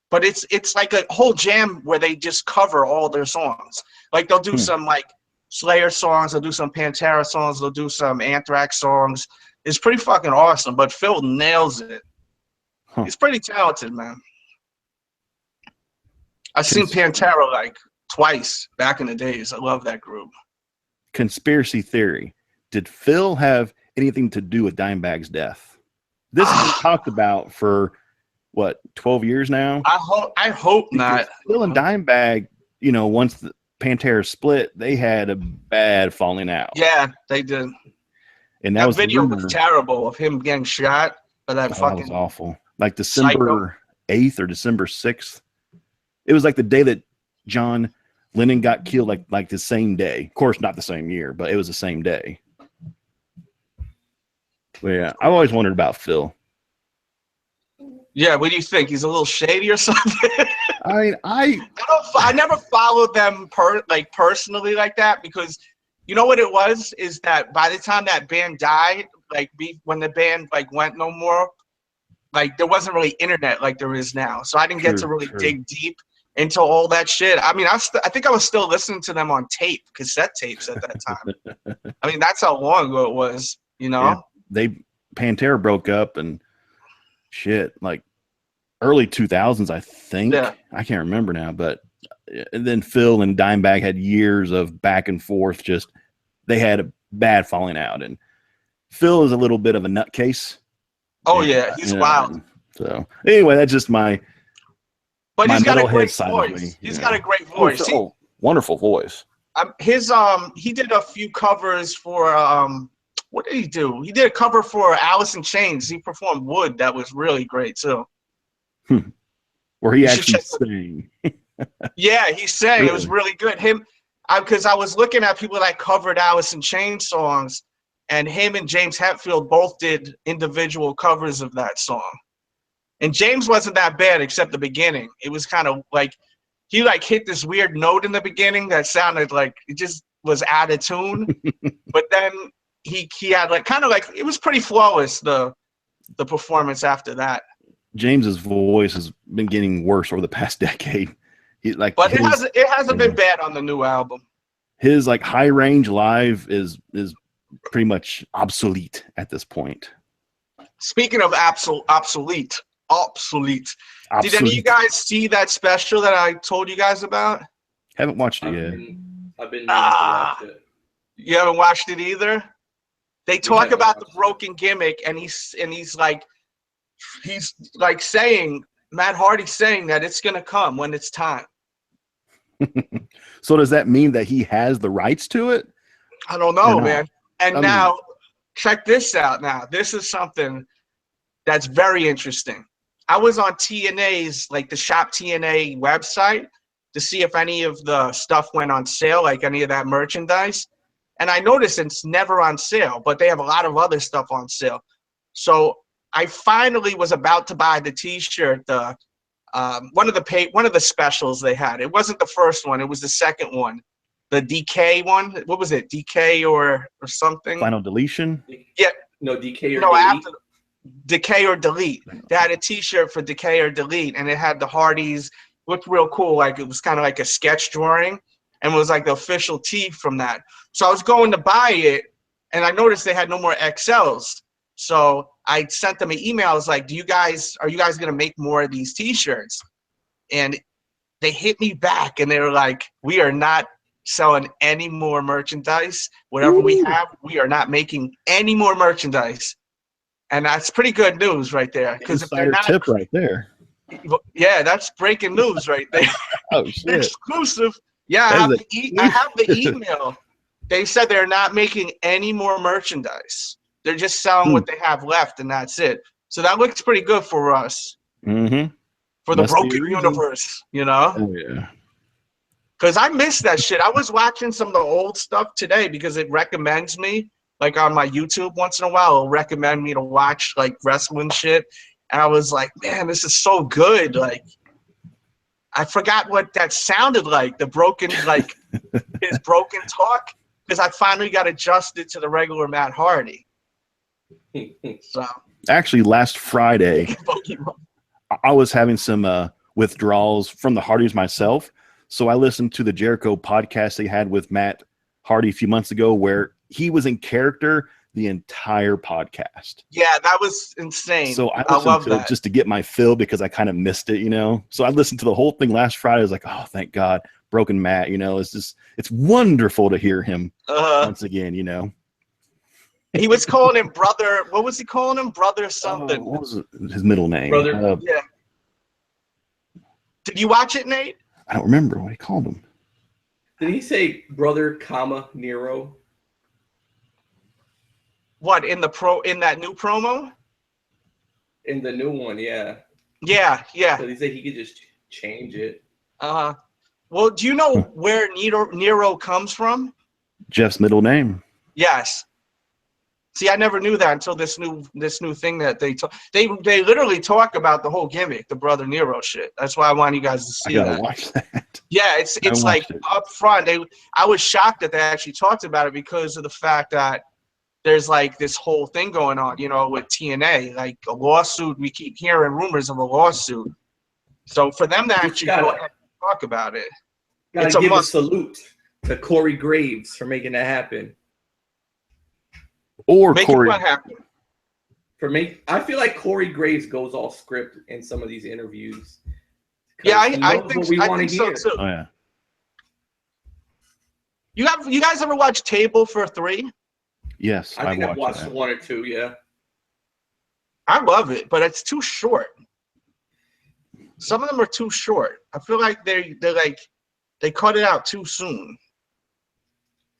but it's like a whole jam where they just cover all their songs. Like they'll do some like Slayer songs, they'll do some Pantera songs, they'll do some Anthrax songs. It's pretty fucking awesome. But Phil nails it. He's pretty talented, man. I've seen Pantera like twice back in the days. I love that group. Conspiracy theory. Did Phil have anything to do with Dimebag's death? This has been talked about for what, 12 years now? I hope not. Phil and Dimebag, you know, once the Pantera split, they had a bad falling out. Yeah, they did. And that video was terrible of him getting shot. But that that was awful. Like December 8th or December 6th. It was like the day that John Lennon got killed, like the same day. Of course, not the same year, but it was the same day. But yeah, I've always wondered about Phil. Yeah, what do you think? He's a little shady or something? I mean, I never followed them personally like that, because you know what it was is that by the time that band died, when the band went no more, there wasn't really internet like there is now, so I didn't get to really dig deep into all that shit. I mean, I think I was still listening to them on cassette tapes at that time. I mean, that's how long ago it was, you know? Yeah, Pantera broke up and shit, like early 2000s, I think. Yeah. I can't remember now, but and then Phil and Dimebag had years of back and forth. Just they had a bad falling out, and Phil is a little bit of a nutcase. Oh yeah, he's wild. So anyway, that's just my. But he's got a great voice. He's got a great voice. Wonderful voice. He did a few covers for what did he do? He did a cover for Alice in Chains. He performed Wood. That was really great too. Where he actually sang. Yeah, he sang. Really? It was really good. Because I was looking at people that covered Alice in Chains songs, and him and James Hetfield both did individual covers of that song. And James wasn't that bad except the beginning. It was kind of like he hit this weird note in the beginning that sounded like it just was out of tune. But then he had it was pretty flawless, the performance after that. James's voice has been getting worse over the past decade. But it hasn't been bad on the new album. His high range live is pretty much obsolete at this point. Speaking of obsolete. Did any of you guys see that special that I told you guys about? Haven't watched it yet. I've been meaning to watch it. You haven't watched it either? They talk about the broken gimmick, and he's saying, Matt Hardy's saying that it's gonna come when it's time. So does that mean that he has the rights to it? I don't know, man. And now, check this out. Now, this is something that's very interesting. I was on TNA's, the Shop TNA website, to see if any of the stuff went on sale, like any of that merchandise. And I noticed it's never on sale, but they have a lot of other stuff on sale. So I finally was about to buy the T-shirt, one of the specials they had. It wasn't the first one; it was the second one, the DK one. What was it? DK or something? Final Deletion. Yeah. No, DK or no DE? after. Decay or Delete. They had a T-shirt for Decay or Delete, and it had the Hardys. Looked real cool. Like it was kind of like a sketch drawing, and it was like the official tee from that. So I was going to buy it, and I noticed they had no more XLs. So I sent them an email. I was like, are you guys gonna make more of these T-shirts? And they hit me back, and they were like, we are not selling any more merchandise. Whatever we have, we are not making any more merchandise. And that's pretty good news right there. Because if they're not, tip right there. Yeah, that's breaking news right there. Oh shit! Exclusive. Yeah, I have the email. They said they're not making any more merchandise. They're just selling what they have left, and that's it. So that looks pretty good for us. Mm-hmm. For the broken universe, you know? Oh yeah. Because I missed that shit. I was watching some of the old stuff today because it recommends me, like on my YouTube once in a while, it'll recommend me to watch like wrestling shit. And I was like, man, this is so good. Like, I forgot what that sounded like, the broken, like his broken talk, because I finally got adjusted to the regular Matt Hardy. So actually, last Friday, I was having some withdrawals from the Hardys myself. So I listened to the Jericho podcast they had with Matt Hardy a few months ago where he was in character the entire podcast. Yeah, that was insane. So I listened to it just to get my fill because I kind of missed it, you know. So I listened to the whole thing last Friday. I was like, oh, thank God. Broken Matt, you know, it's wonderful to hear him once again, you know. He was calling him brother. What was he calling him? Brother something. What was his middle name? Brother. Yeah. Did you watch it, Nate? I don't remember what he called him. Did he say brother, Nero? What, in that new promo? In the new one, yeah. Yeah. So he said he could just change it. Well, do you know where Nero comes from? Jeff's middle name. Yes. See, I never knew that until this new thing that they literally talk about the whole gimmick, the Brother Nero shit. That's why I want you guys to see that. Watch that. Yeah, it's like up front. I was shocked that they actually talked about it because of the fact that there's like this whole thing going on, you know, with TNA, like a lawsuit. We keep hearing rumors of a lawsuit. So for them to actually go ahead and talk about it, gotta give a salute to Corey Graves for making that happen. Or make Corey. What happen? For me, I feel like Corey Graves goes off script in some of these interviews. Yeah, I think so too. Oh yeah. You guys ever watch Table for Three? Yes, I think I've watched one or two. Yeah, I love it, but it's too short. Some of them are too short. I feel like they cut it out too soon.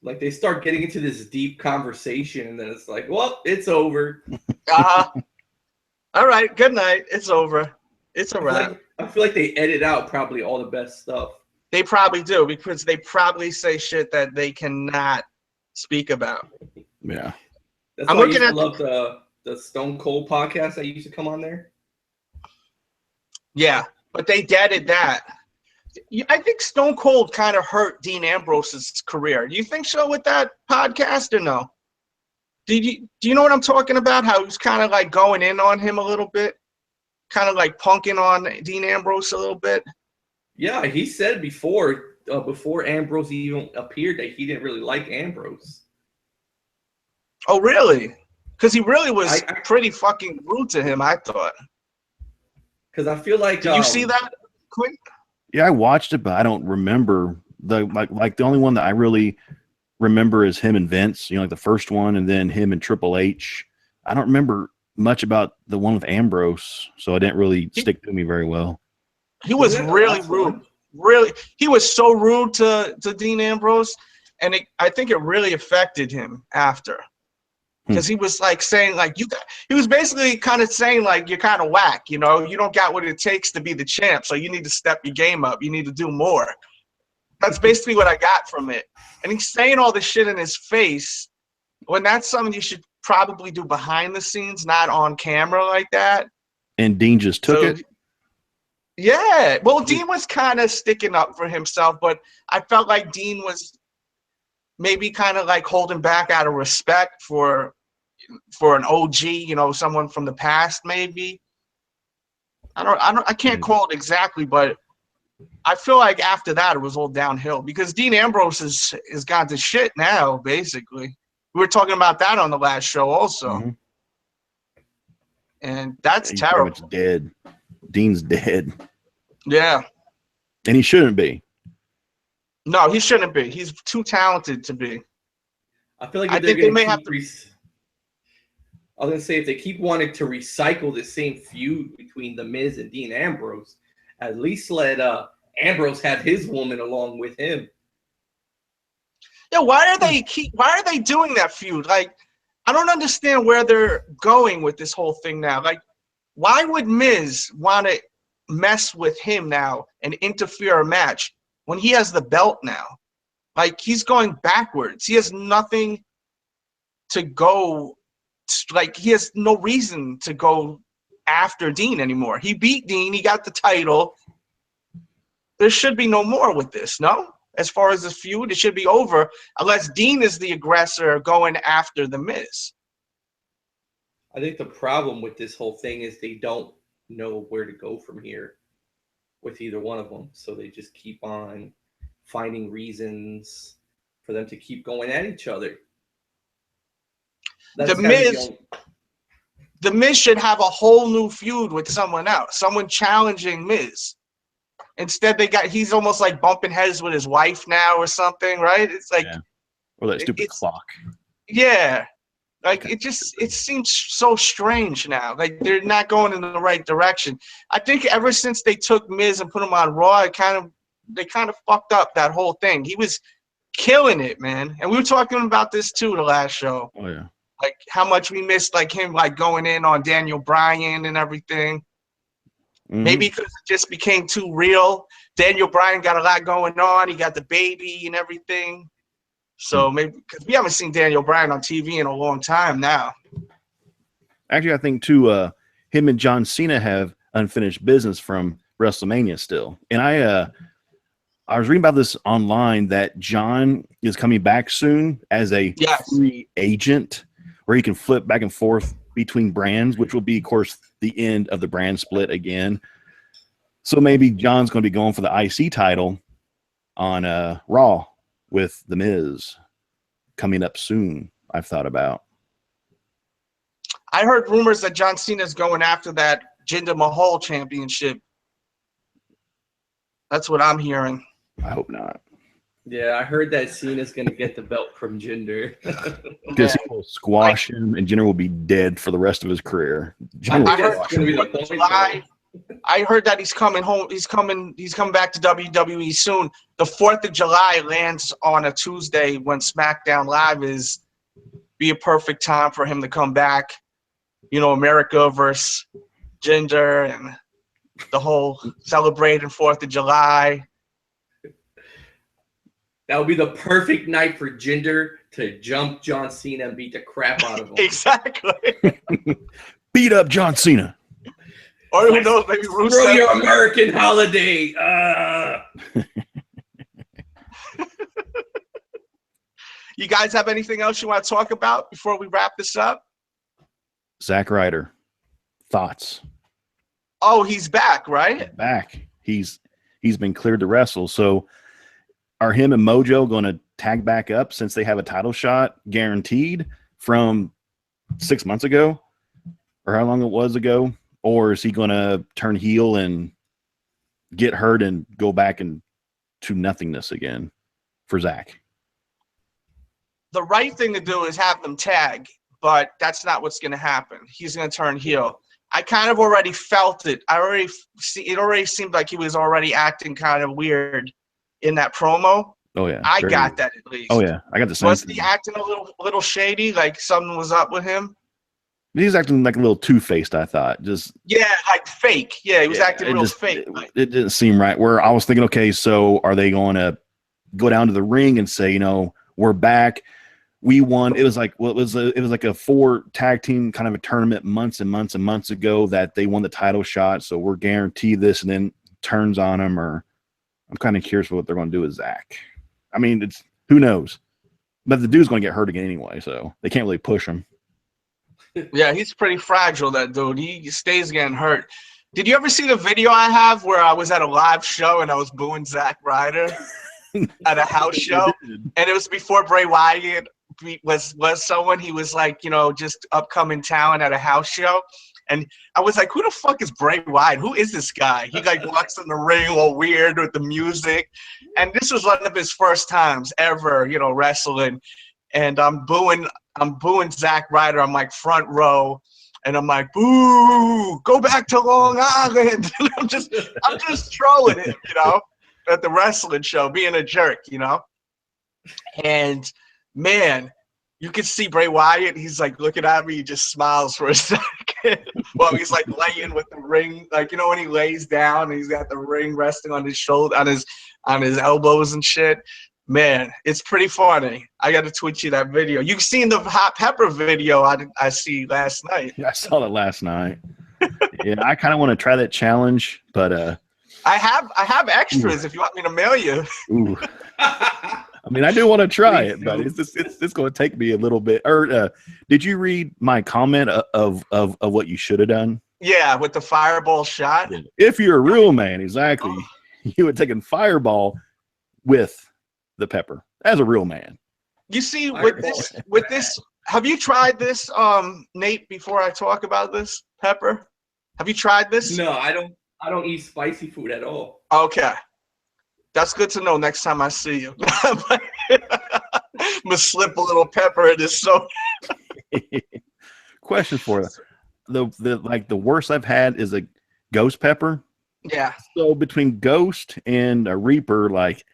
Like they start getting into this deep conversation, and then it's like, well, it's over. All right, good night. It's over. It's a wrap. I feel like they edit out probably all the best stuff. They probably do because they probably say shit that they cannot speak about. Yeah. That's why I love the Stone Cold podcast that used to come on there. Yeah, but they deaded that. I think Stone Cold kind of hurt Dean Ambrose's career. Do you think so with that podcast or no? Do you know what I'm talking about? How he was kind of like going in on him a little bit, kind of like punking on Dean Ambrose a little bit. Yeah, he said before Ambrose even appeared that he didn't really like Ambrose. Oh, really? Because he really was pretty fucking rude to him, I thought. Because I feel like did you see that, Quinn? Yeah, I watched it, but I don't remember the only one that I really remember is him and Vince. You know, like the first one, and then him and Triple H. I don't remember much about the one with Ambrose, so it didn't really stick to me very well. He was really rude. Really, he was so rude to Dean Ambrose, and I think it really affected him after. Because he was like saying like he was basically kind of saying like you're kind of whack, you know, you don't got what it takes to be the champ, so you need to step your game up, you need to do more. That's basically what I got from it. And he's saying all this shit in his face when that's something you should probably do behind the scenes, not on camera like that. And Dean just took it. Yeah, well, Dean was kind of sticking up for himself, but I felt like Dean was maybe kind of like holding back out of respect for for an OG, you know, someone from the past, maybe. I can't call it exactly, but I feel like after that it was all downhill because Dean Ambrose is got the shit now, basically. We were talking about that on the last show also. Mm-hmm. And that's He's terrible. pretty much dead. Dean's dead. Yeah. And he shouldn't be. No, he shouldn't be. He's too talented to be. I feel like I think they may have to. I was gonna say if they keep wanting to recycle the same feud between The Miz and Dean Ambrose, at least let Ambrose have his woman along with him. Yeah, why are they doing that feud? Like, I don't understand where they're going with this whole thing now. Like, why would Miz want to mess with him now and interfere a match when he has the belt now? Like, he's going backwards. He has nothing to go, like, he has no reason to go after Dean anymore. He beat Dean. He got the title. There should be no more with this, no? As far as the feud, it should be over unless Dean is the aggressor going after The Miz. I think the problem with this whole thing is they don't know where to go from here with either one of them. So they just keep on finding reasons for them to keep going at each other. The Miz should have a whole new feud with someone else, someone challenging Miz. Instead, he's almost like bumping heads with his wife now or something, right? It's like, yeah. Or that stupid clock. Yeah. Like, it seems so strange now. Like, they're not going in the right direction. I think ever since they took Miz and put him on Raw, they kind of fucked up that whole thing. He was killing it, man. And we were talking about this too the last show. Oh yeah. Like how much we missed like him like going in on Daniel Bryan and everything. Mm-hmm. Maybe because it just became too real. Daniel Bryan got a lot going on. He got the baby and everything. So maybe because we haven't seen Daniel Bryan on TV in a long time now. Actually, I think too, him and John Cena have unfinished business from WrestleMania still. And I was reading about this online that John is coming back soon as a free agent where he can flip back and forth between brands, which will be, of course, the end of the brand split again. So maybe John's going to be going for the IC title on Raw with The Miz coming up soon, I've thought about. I heard rumors that John Cena's going after that Jinder Mahal championship. That's what I'm hearing. I hope not. Yeah, I heard that Cena's going to get the belt from Jinder. Because he will squash him, and Jinder will be dead for the rest of his career. I heard that he's coming home. He's coming back to WWE soon. The 4th of July lands on a Tuesday when SmackDown Live is be a perfect time for him to come back. You know, America versus Jinder and the whole celebrating 4th of July. That would be the perfect night for Jinder to jump John Cena and beat the crap out of him. Exactly. Beat up John Cena. Or who knows, maybe Rusev. Throw your American holiday. You guys have anything else you want to talk about before we wrap this up? Zack Ryder, thoughts? Oh, he's back, right? Back. He's been cleared to wrestle. So are him and Mojo going to tag back up since they have a title shot guaranteed from 6 months ago or how long it was ago? Or is he going to turn heel and get hurt and go back to nothingness again for Zack? The right thing to do is have them tag, but that's not what's going to happen. He's going to turn heel. I kind of already felt it. It already seemed like he was already acting kind of weird in that promo. Oh yeah, I got that at least. Oh yeah, I got the same. Wasn't he acting a little shady? Like something was up with him. He's acting like a little two-faced, I thought. Just like fake. Yeah, he was acting real fake. It didn't seem right. Where I was thinking, okay, so are they going to go down to the ring and say, you know, we're back, we won? It was like, well, it was like a 4 tag team kind of a tournament months and months and months ago that they won the title shot, so we're guaranteed this, and then turns on him. Or I'm kind of curious what they're going to do with Zack. I mean, it's who knows, but the dude's going to get hurt again anyway, so they can't really push him. Yeah, he's pretty fragile, that dude. He stays getting hurt. Did you ever see the video I have where I was at a live show and I was booing Zack Ryder at a house show? And it was before Bray Wyatt was someone. He was like, you know, just upcoming talent at a house show. And I was like, who the fuck is Bray Wyatt? Who is this guy? He like walks in the ring all weird with the music. And this was one of his first times ever, you know, wrestling. And I'm booing Zack Ryder. I'm like front row. And I'm like, boo, go back to Long Island. I'm just trolling it, you know, at the wrestling show, being a jerk, you know. And man, you can see Bray Wyatt. He's like looking at me. He just smiles for a second. Well, he's like laying with the ring, like, you know, when he lays down and he's got the ring resting on his shoulder, on his elbows and shit. Man, it's pretty funny. I got to tweet you that video. You've seen the hot pepper video I see last night. Yeah, I saw it last night. Yeah, I kind of want to try that challenge, but I have extras if you want me to mail you. Ooh. I mean, I do want to try it, but it's going to take me a little bit. Or did you read my comment of what you should have done? Yeah, with the fireball shot. If you're a real man, exactly, you would have taken fireball with the pepper as a real man. You see, with this, have you tried this, Nate? Before I talk about this pepper, have you tried this? No, I don't eat spicy food at all. Okay. That's good to know next time I see you. I'm gonna slip a little pepper in this soda. Question for you. The worst I've had is a ghost pepper. Yeah. So between ghost and a reaper, like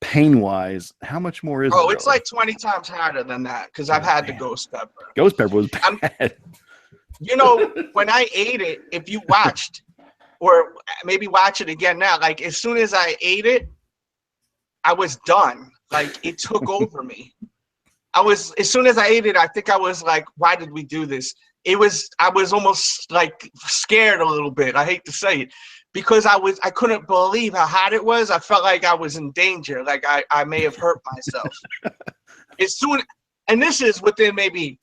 pain-wise, how much more is it? Oh, it's like 20 times harder than that because I've had the ghost pepper. Ghost pepper was bad. You know, when I ate it, if you watched, or maybe watch it again now, like as soon as I ate it, I was done. Like it took over me. As soon as I ate it, I think I was like, why did we do this? I was almost like scared a little bit. I hate to say it. Because I couldn't believe how hot it was. I felt like I was in danger. Like I may have hurt myself. And this is within maybe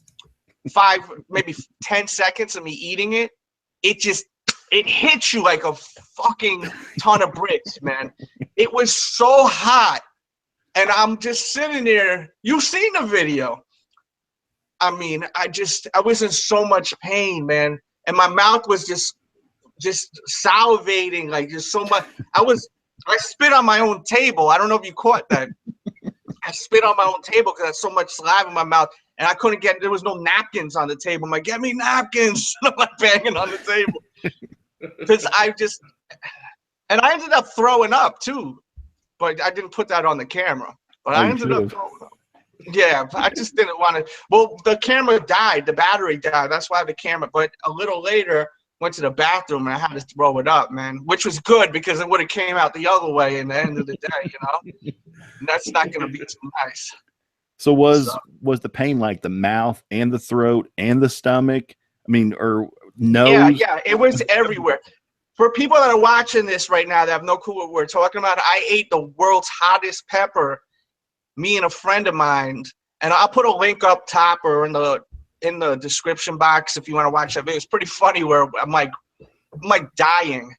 10 seconds of me eating it. It hits you like a fucking ton of bricks, man. It was so hot. And I'm just sitting there. You've seen the video. I mean, I was in so much pain, man. And my mouth was just salivating, like just so much. I spit on my own table. I don't know if you caught that. I spit on my own table because I had so much saliva in my mouth, and I couldn't there was no napkins on the table. I'm like, get me napkins. I'm like banging on the table. Because I ended up throwing up too, but I didn't put that on the camera. But I ended up throwing up. Yeah, I just didn't want to. Well, the camera died. The battery died. That's why the camera. But a little later, went to the bathroom and I had to throw it up, man. Which was good because it would have came out the other way in the end of the day, you know. And that's not going to be too nice. So was the pain like the mouth and the throat and the stomach? I mean, or nose? Yeah, it was everywhere. For people that are watching this right now that have no clue what we're talking about, I ate the world's hottest pepper, me and a friend of mine, and I'll put a link up top or in the description box if you want to watch that video. It's pretty funny where I'm like dying,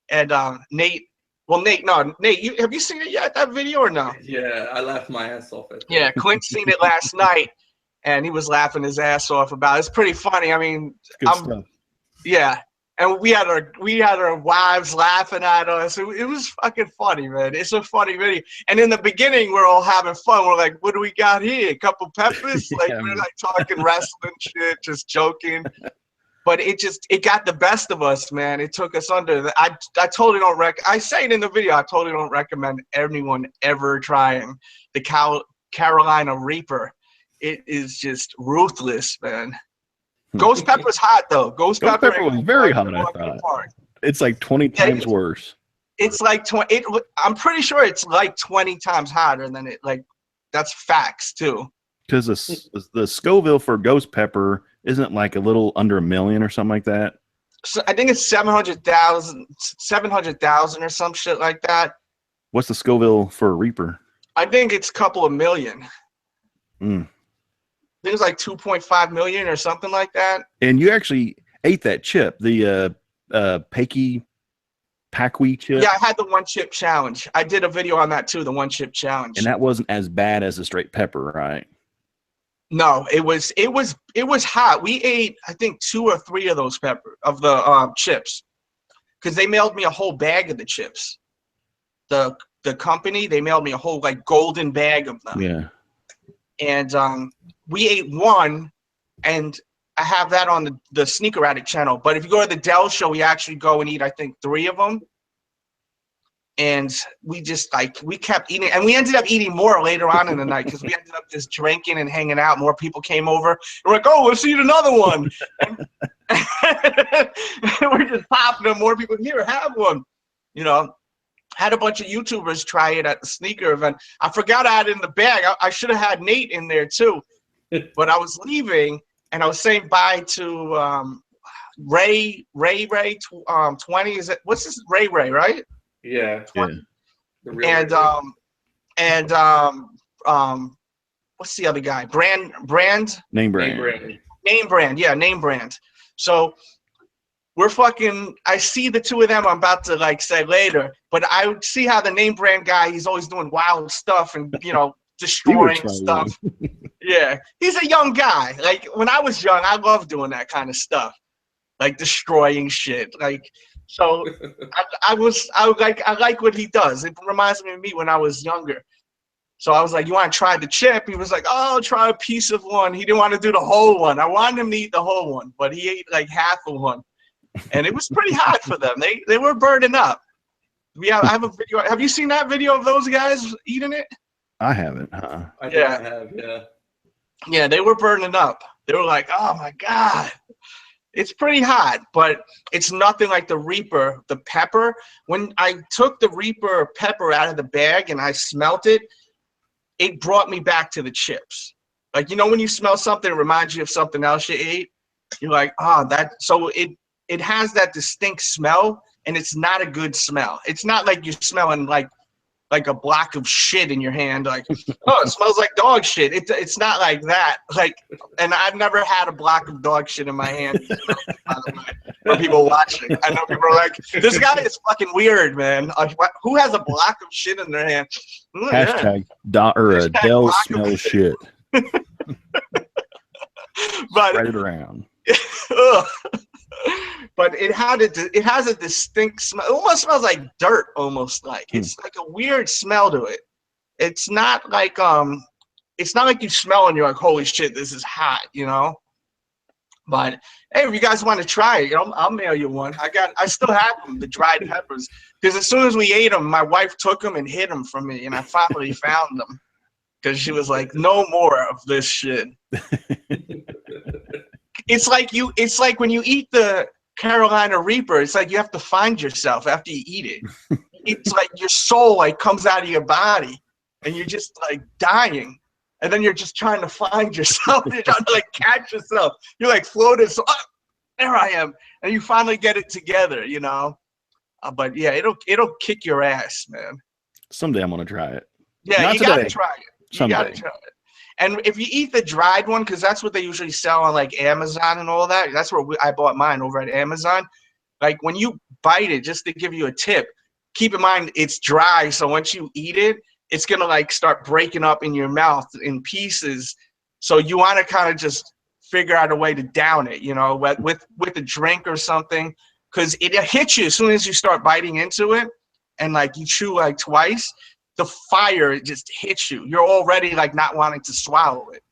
and Nate, have you seen it yet, that video, or no? Yeah, I laughed my ass off at that. Yeah, Clint seen it last night, and he was laughing his ass off about it. It's pretty funny. I mean, stuff. Yeah, and we had our wives laughing at us. It was fucking funny, man. It's a funny video. And in the beginning, we're all having fun. We're like, what do we got here? A couple peppers? Like, yeah, we're like talking wrestling shit, just joking. But it got the best of us, man. It took us under. I totally don't I say it in the video. I totally don't recommend anyone ever trying the Carolina Reaper. It is just ruthless, man. Ghost pepper's hot though. Ghost pepper was very hot. I thought it's like 20 times worse. It's like 20. I'm pretty sure it's like 20 times hotter than it. Like that's facts too. Because the Scoville for ghost pepper isn't like a little under 1 million or something like that. So I think it's 700,000 or some shit like that. What's the Scoville for a Reaper? I think it's a couple of million. think it was like 2.5 million or something like that. And you actually ate that chip, the Pakey chip. Yeah, I had the 1 chip challenge. I did a video on that too, the 1 chip challenge. And that wasn't as bad as the straight pepper, right? No, it was hot. We ate, I think, 2 or 3 of those chips, because they mailed me a whole bag of the chips. The company, they mailed me a whole like golden bag of them. Yeah. And we ate 1, and I have that on the Sneaker Addict channel. But if you go to the Delz show, we actually go and eat, I think, 3 of them. And we just we kept eating, and we ended up eating more later on in the night because we ended up just drinking and hanging out. More people came over. And we're like, oh, let's eat another one. We're just popping them. More people, here, have one. You know, had a bunch of YouTubers try it at the sneaker event. I forgot I had it in the bag. I should have had Nate in there too. But I was leaving, and I was saying bye to Ray 20. Is it, what's this, Ray, right? Yeah. And what's the other guy? Name brand. Yeah, name brand. So we're fucking, I see the 2 of them, I'm about to like say later, but I would see how the name brand guy, he's always doing wild stuff and, you know, destroying stuff. Yeah, he's a young guy. Like when I was young, I loved doing that kind of stuff, like destroying shit. Like, so I like what he does. It reminds me of me when I was younger. So I was like, you want to try the chip? He was like, oh, try a piece of one. He didn't want to do the whole one. I wanted him to eat the whole one, but he ate like half of one. And it was pretty hot for them. They were burning up. I have a video. Have you seen that video of those guys eating it? I haven't. I have, yeah. Yeah, they were burning up. They were like, oh my God. It's pretty hot, but it's nothing like the Reaper, the pepper. When I took the Reaper pepper out of the bag and I smelt it, it brought me back to the chips. Like, you know, when you smell something, it reminds you of something else you ate. You're like, oh, that. So it has that distinct smell, and it's not a good smell. It's not like you're smelling like a block of shit in your hand, like, oh, it smells like dog shit. It's not like that. Like, and I've never had a block of dog shit in my hand, by the way, for people watching. I know people are like, this guy is fucking weird, man. Who has a block of shit in their hand? Hashtag Delz smells shit. But spread it around. But it has a distinct smell. It almost smells like dirt, almost like. It's like a weird smell to it. It's not like you smell and you're like, holy shit, this is hot, you know? But hey, if you guys want to try it, you know, I'll mail you one. I still have them, the dried peppers. Because as soon as we ate them, my wife took them and hid them from me, and I finally found them. Because she was like, no more of this shit. It's like when you eat the Carolina Reaper, it's like you have to find yourself after you eat it. It's like your soul like comes out of your body, and you're just like dying, and then you're just trying to find yourself. You're trying to like catch yourself. You're like floating. So there I am, and you finally get it together, you know. But yeah, it'll kick your ass, man. Someday I'm gonna try it. Yeah, you gotta try it. Someday. You gotta try it. And if you eat the dried one, because that's what they usually sell on like Amazon and all that. That's where I bought mine, over at Amazon. Like when you bite it, just to give you a tip, keep in mind it's dry. So once you eat it, it's gonna like start breaking up in your mouth in pieces. So you want to kind of just figure out a way to down it, you know, with a drink or something, because it hits you as soon as you start biting into it, and like you chew like twice. The fire, it just hits you. You're already like not wanting to swallow it.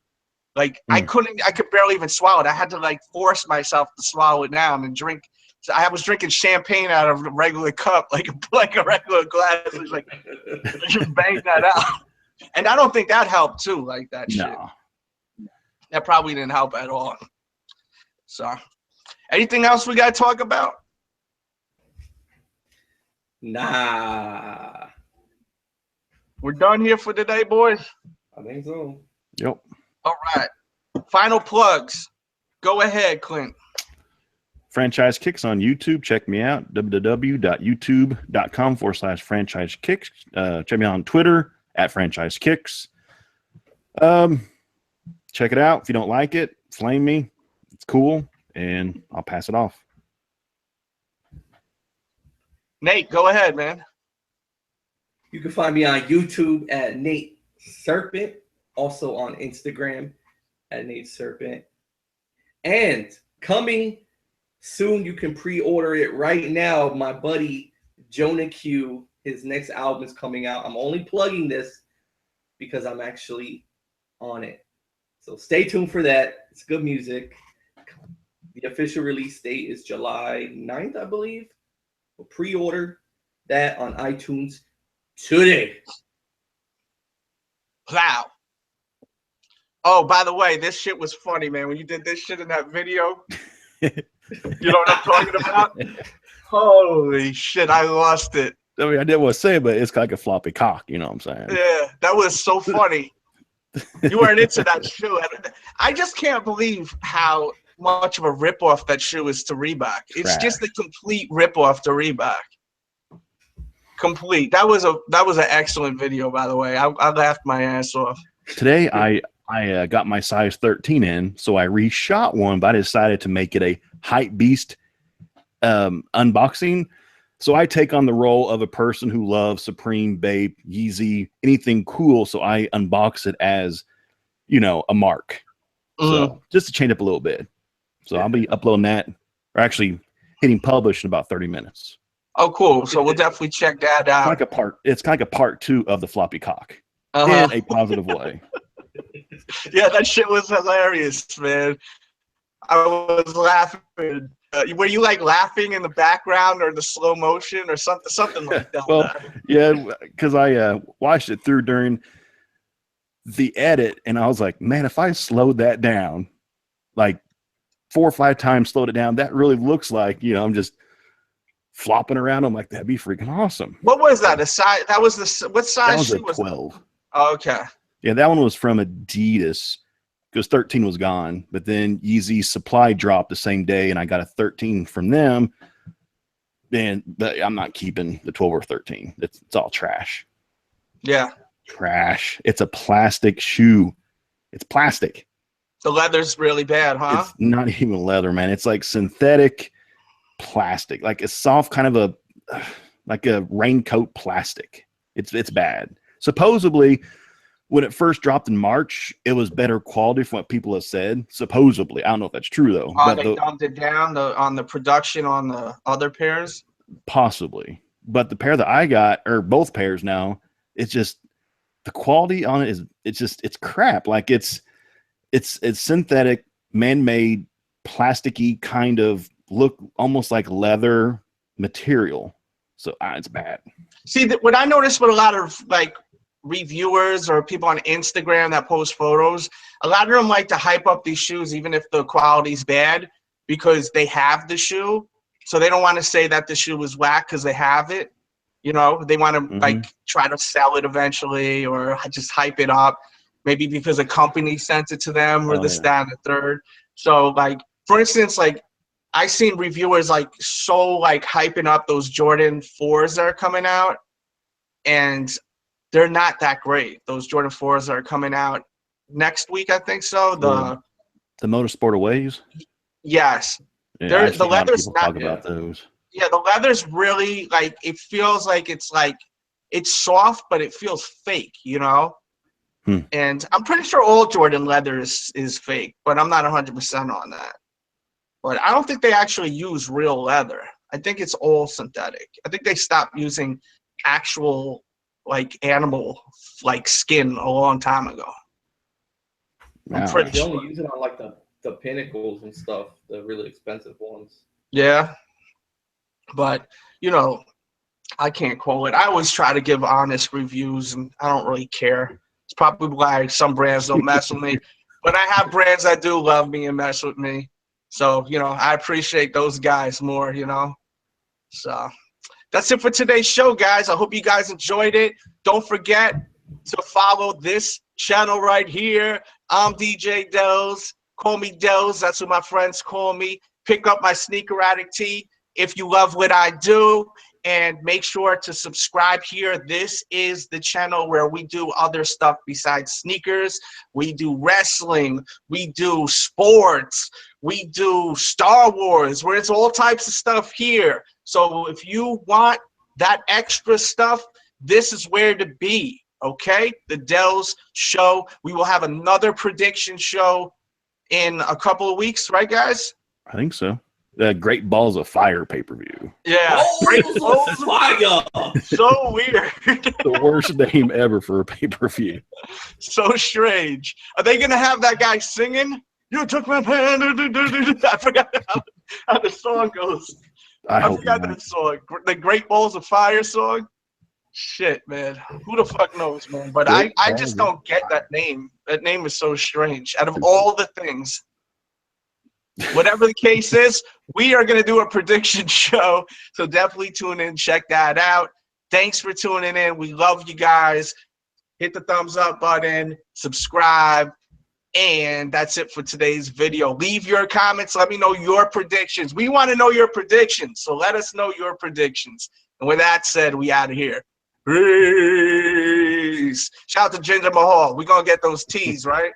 Like I could barely even swallow it. I had to like force myself to swallow it down and drink. So I was drinking champagne out of a regular cup, like a regular glass. It was like just bang that out. And I don't think that helped too, like that shit. That probably didn't help at all. So anything else we gotta talk about? Nah. We're done here for today, boys. I think so. Yep. All right. Final plugs. Go ahead, Clint. Franchise Kicks on YouTube. Check me out. www.youtube.com/franchise kicks. Check me out on Twitter @franchise kicks. check it out. If you don't like it, flame me. It's cool, and I'll pass it off. Nate, go ahead, man. You can find me on YouTube at Nate Serpent, also on Instagram at Nate Serpent. And coming soon, you can pre-order it right now. My buddy Jonah Q, his next album is coming out. I'm only plugging this because I'm actually on it. So stay tuned for that. It's good music. The official release date is July 9th, I believe. We'll pre-order that on iTunes today. Wow. Oh, by the way, this shit was funny, man. When you did this shit in that video, you know what I'm talking about? Holy shit, I lost it. I mean, I didn't want to say it, but it's like a floppy cock. You know what I'm saying? Yeah, that was so funny. You weren't into that shoe. I just can't believe how much of a ripoff that shoe is to Reebok. It's just a complete ripoff to Reebok. Complete. That was an excellent video, by the way. I laughed my ass off. Today, I got my size 13 in, so I reshot one, but I decided to make it a Hype Beast unboxing. So I take on the role of a person who loves Supreme, Bape, Yeezy, anything cool. So I unbox it as, you know, a mark. So just to change up a little bit. So I'll be uploading that, or actually hitting publish in about 30 minutes. Oh, cool. So we'll definitely check that out. It's kind of like a part 2 of the floppy cock in a positive way. Yeah, that shit was hilarious, man. I was laughing. Were you like laughing in the background or the slow motion or something like that? Well, yeah, because I watched it through during the edit, and I was like, man, if I slowed that down, like 4 or 5 times, slowed it down, that really looks like, you know, I'm just flopping around. I'm like, that'd be freaking awesome. What was that? A size? That was the what size shoe was 12. Oh, okay. Yeah, that one was from Adidas because 13 was gone. But then Yeezy's supply dropped the same day, and I got a 13 from them. But I'm not keeping the 12 or 13. It's all trash. Yeah. Trash. It's a plastic shoe. It's plastic. The leather's really bad, huh? It's not even leather, man. It's like synthetic plastic, like a soft kind of like a raincoat plastic. It's bad. Supposedly, when it first dropped in March, it was better quality from what people have said. Supposedly, I don't know if that's true though. Oh, they dumped it down on the production on the other pairs. Possibly, but the pair that I got, or both pairs now, it's just the quality on it is it's crap. Like it's synthetic, man-made, plasticky kind of look, almost like leather material. So it's bad. See, what I noticed with a lot of like reviewers or people on Instagram that post photos, a lot of them like to hype up these shoes even if the quality's bad because they have the shoe. So they don't want to say that the shoe was whack because they have it. You know, they want to like try to sell it eventually or just hype it up. Maybe because a company sent it to them or that, and the third. So like, for instance, like I seen reviewers like so like hyping up those Jordan 4s that are coming out, and they're not that great. Those Jordan 4s that are coming out next week, I think so. The Motorsport Aways. Yes, yeah, the leather's not. Talk about those. Yeah, the leather's really like it feels like it's soft, but it feels fake. You know. And I'm pretty sure all Jordan leather is fake, but I'm not 100% on that. But I don't think they actually use real leather. I think it's all synthetic. I think they stopped using actual like animal like skin a long time ago. I'm pretty sure. They only use it on like the pinnacles and stuff, the really expensive ones. Yeah, but you know, I can't call it. I always try to give honest reviews, and I don't really care. It's probably why some brands don't mess with me. But I have brands that do love me and mess with me. So, you know, I appreciate those guys more, you know. So that's it for today's show, guys. I hope you guys enjoyed it. Don't forget to follow this channel right here. I'm DJ Delz. Call me Delz. That's what my friends call me. Pick up my Sneaker Addict tee if you love what I do. and make sure to subscribe here. This is the channel where we do other stuff besides sneakers. We do wrestling, we do sports, we do Star Wars, where it's all types of stuff here. So if you want that extra stuff, this is where to be, okay? The Delz show. We will have another prediction show in a couple of weeks, right, guys? I think so. Great Balls of Fire pay-per-view. Yeah. Great Balls of Fire. So weird. The worst name ever for a pay-per-view. So strange. Are they gonna have that guy singing? You took my pen. I forgot how the song goes. I forgot that song. The Great Balls of Fire song. Shit, man. Who the fuck knows, man? But I just don't get that name. That name is so strange. Out of all the things. Whatever the case is, we are going to do a prediction show, so definitely tune in, check that out. Thanks for tuning in. We love you guys. Hit the thumbs up button, subscribe, and that's it for today's video. Leave your comments. Let me know your predictions. We want to know your predictions, so let us know your predictions. And with that said, we out of here. Peace. Shout out to Jinder Mahal. We're going to get those teas, right?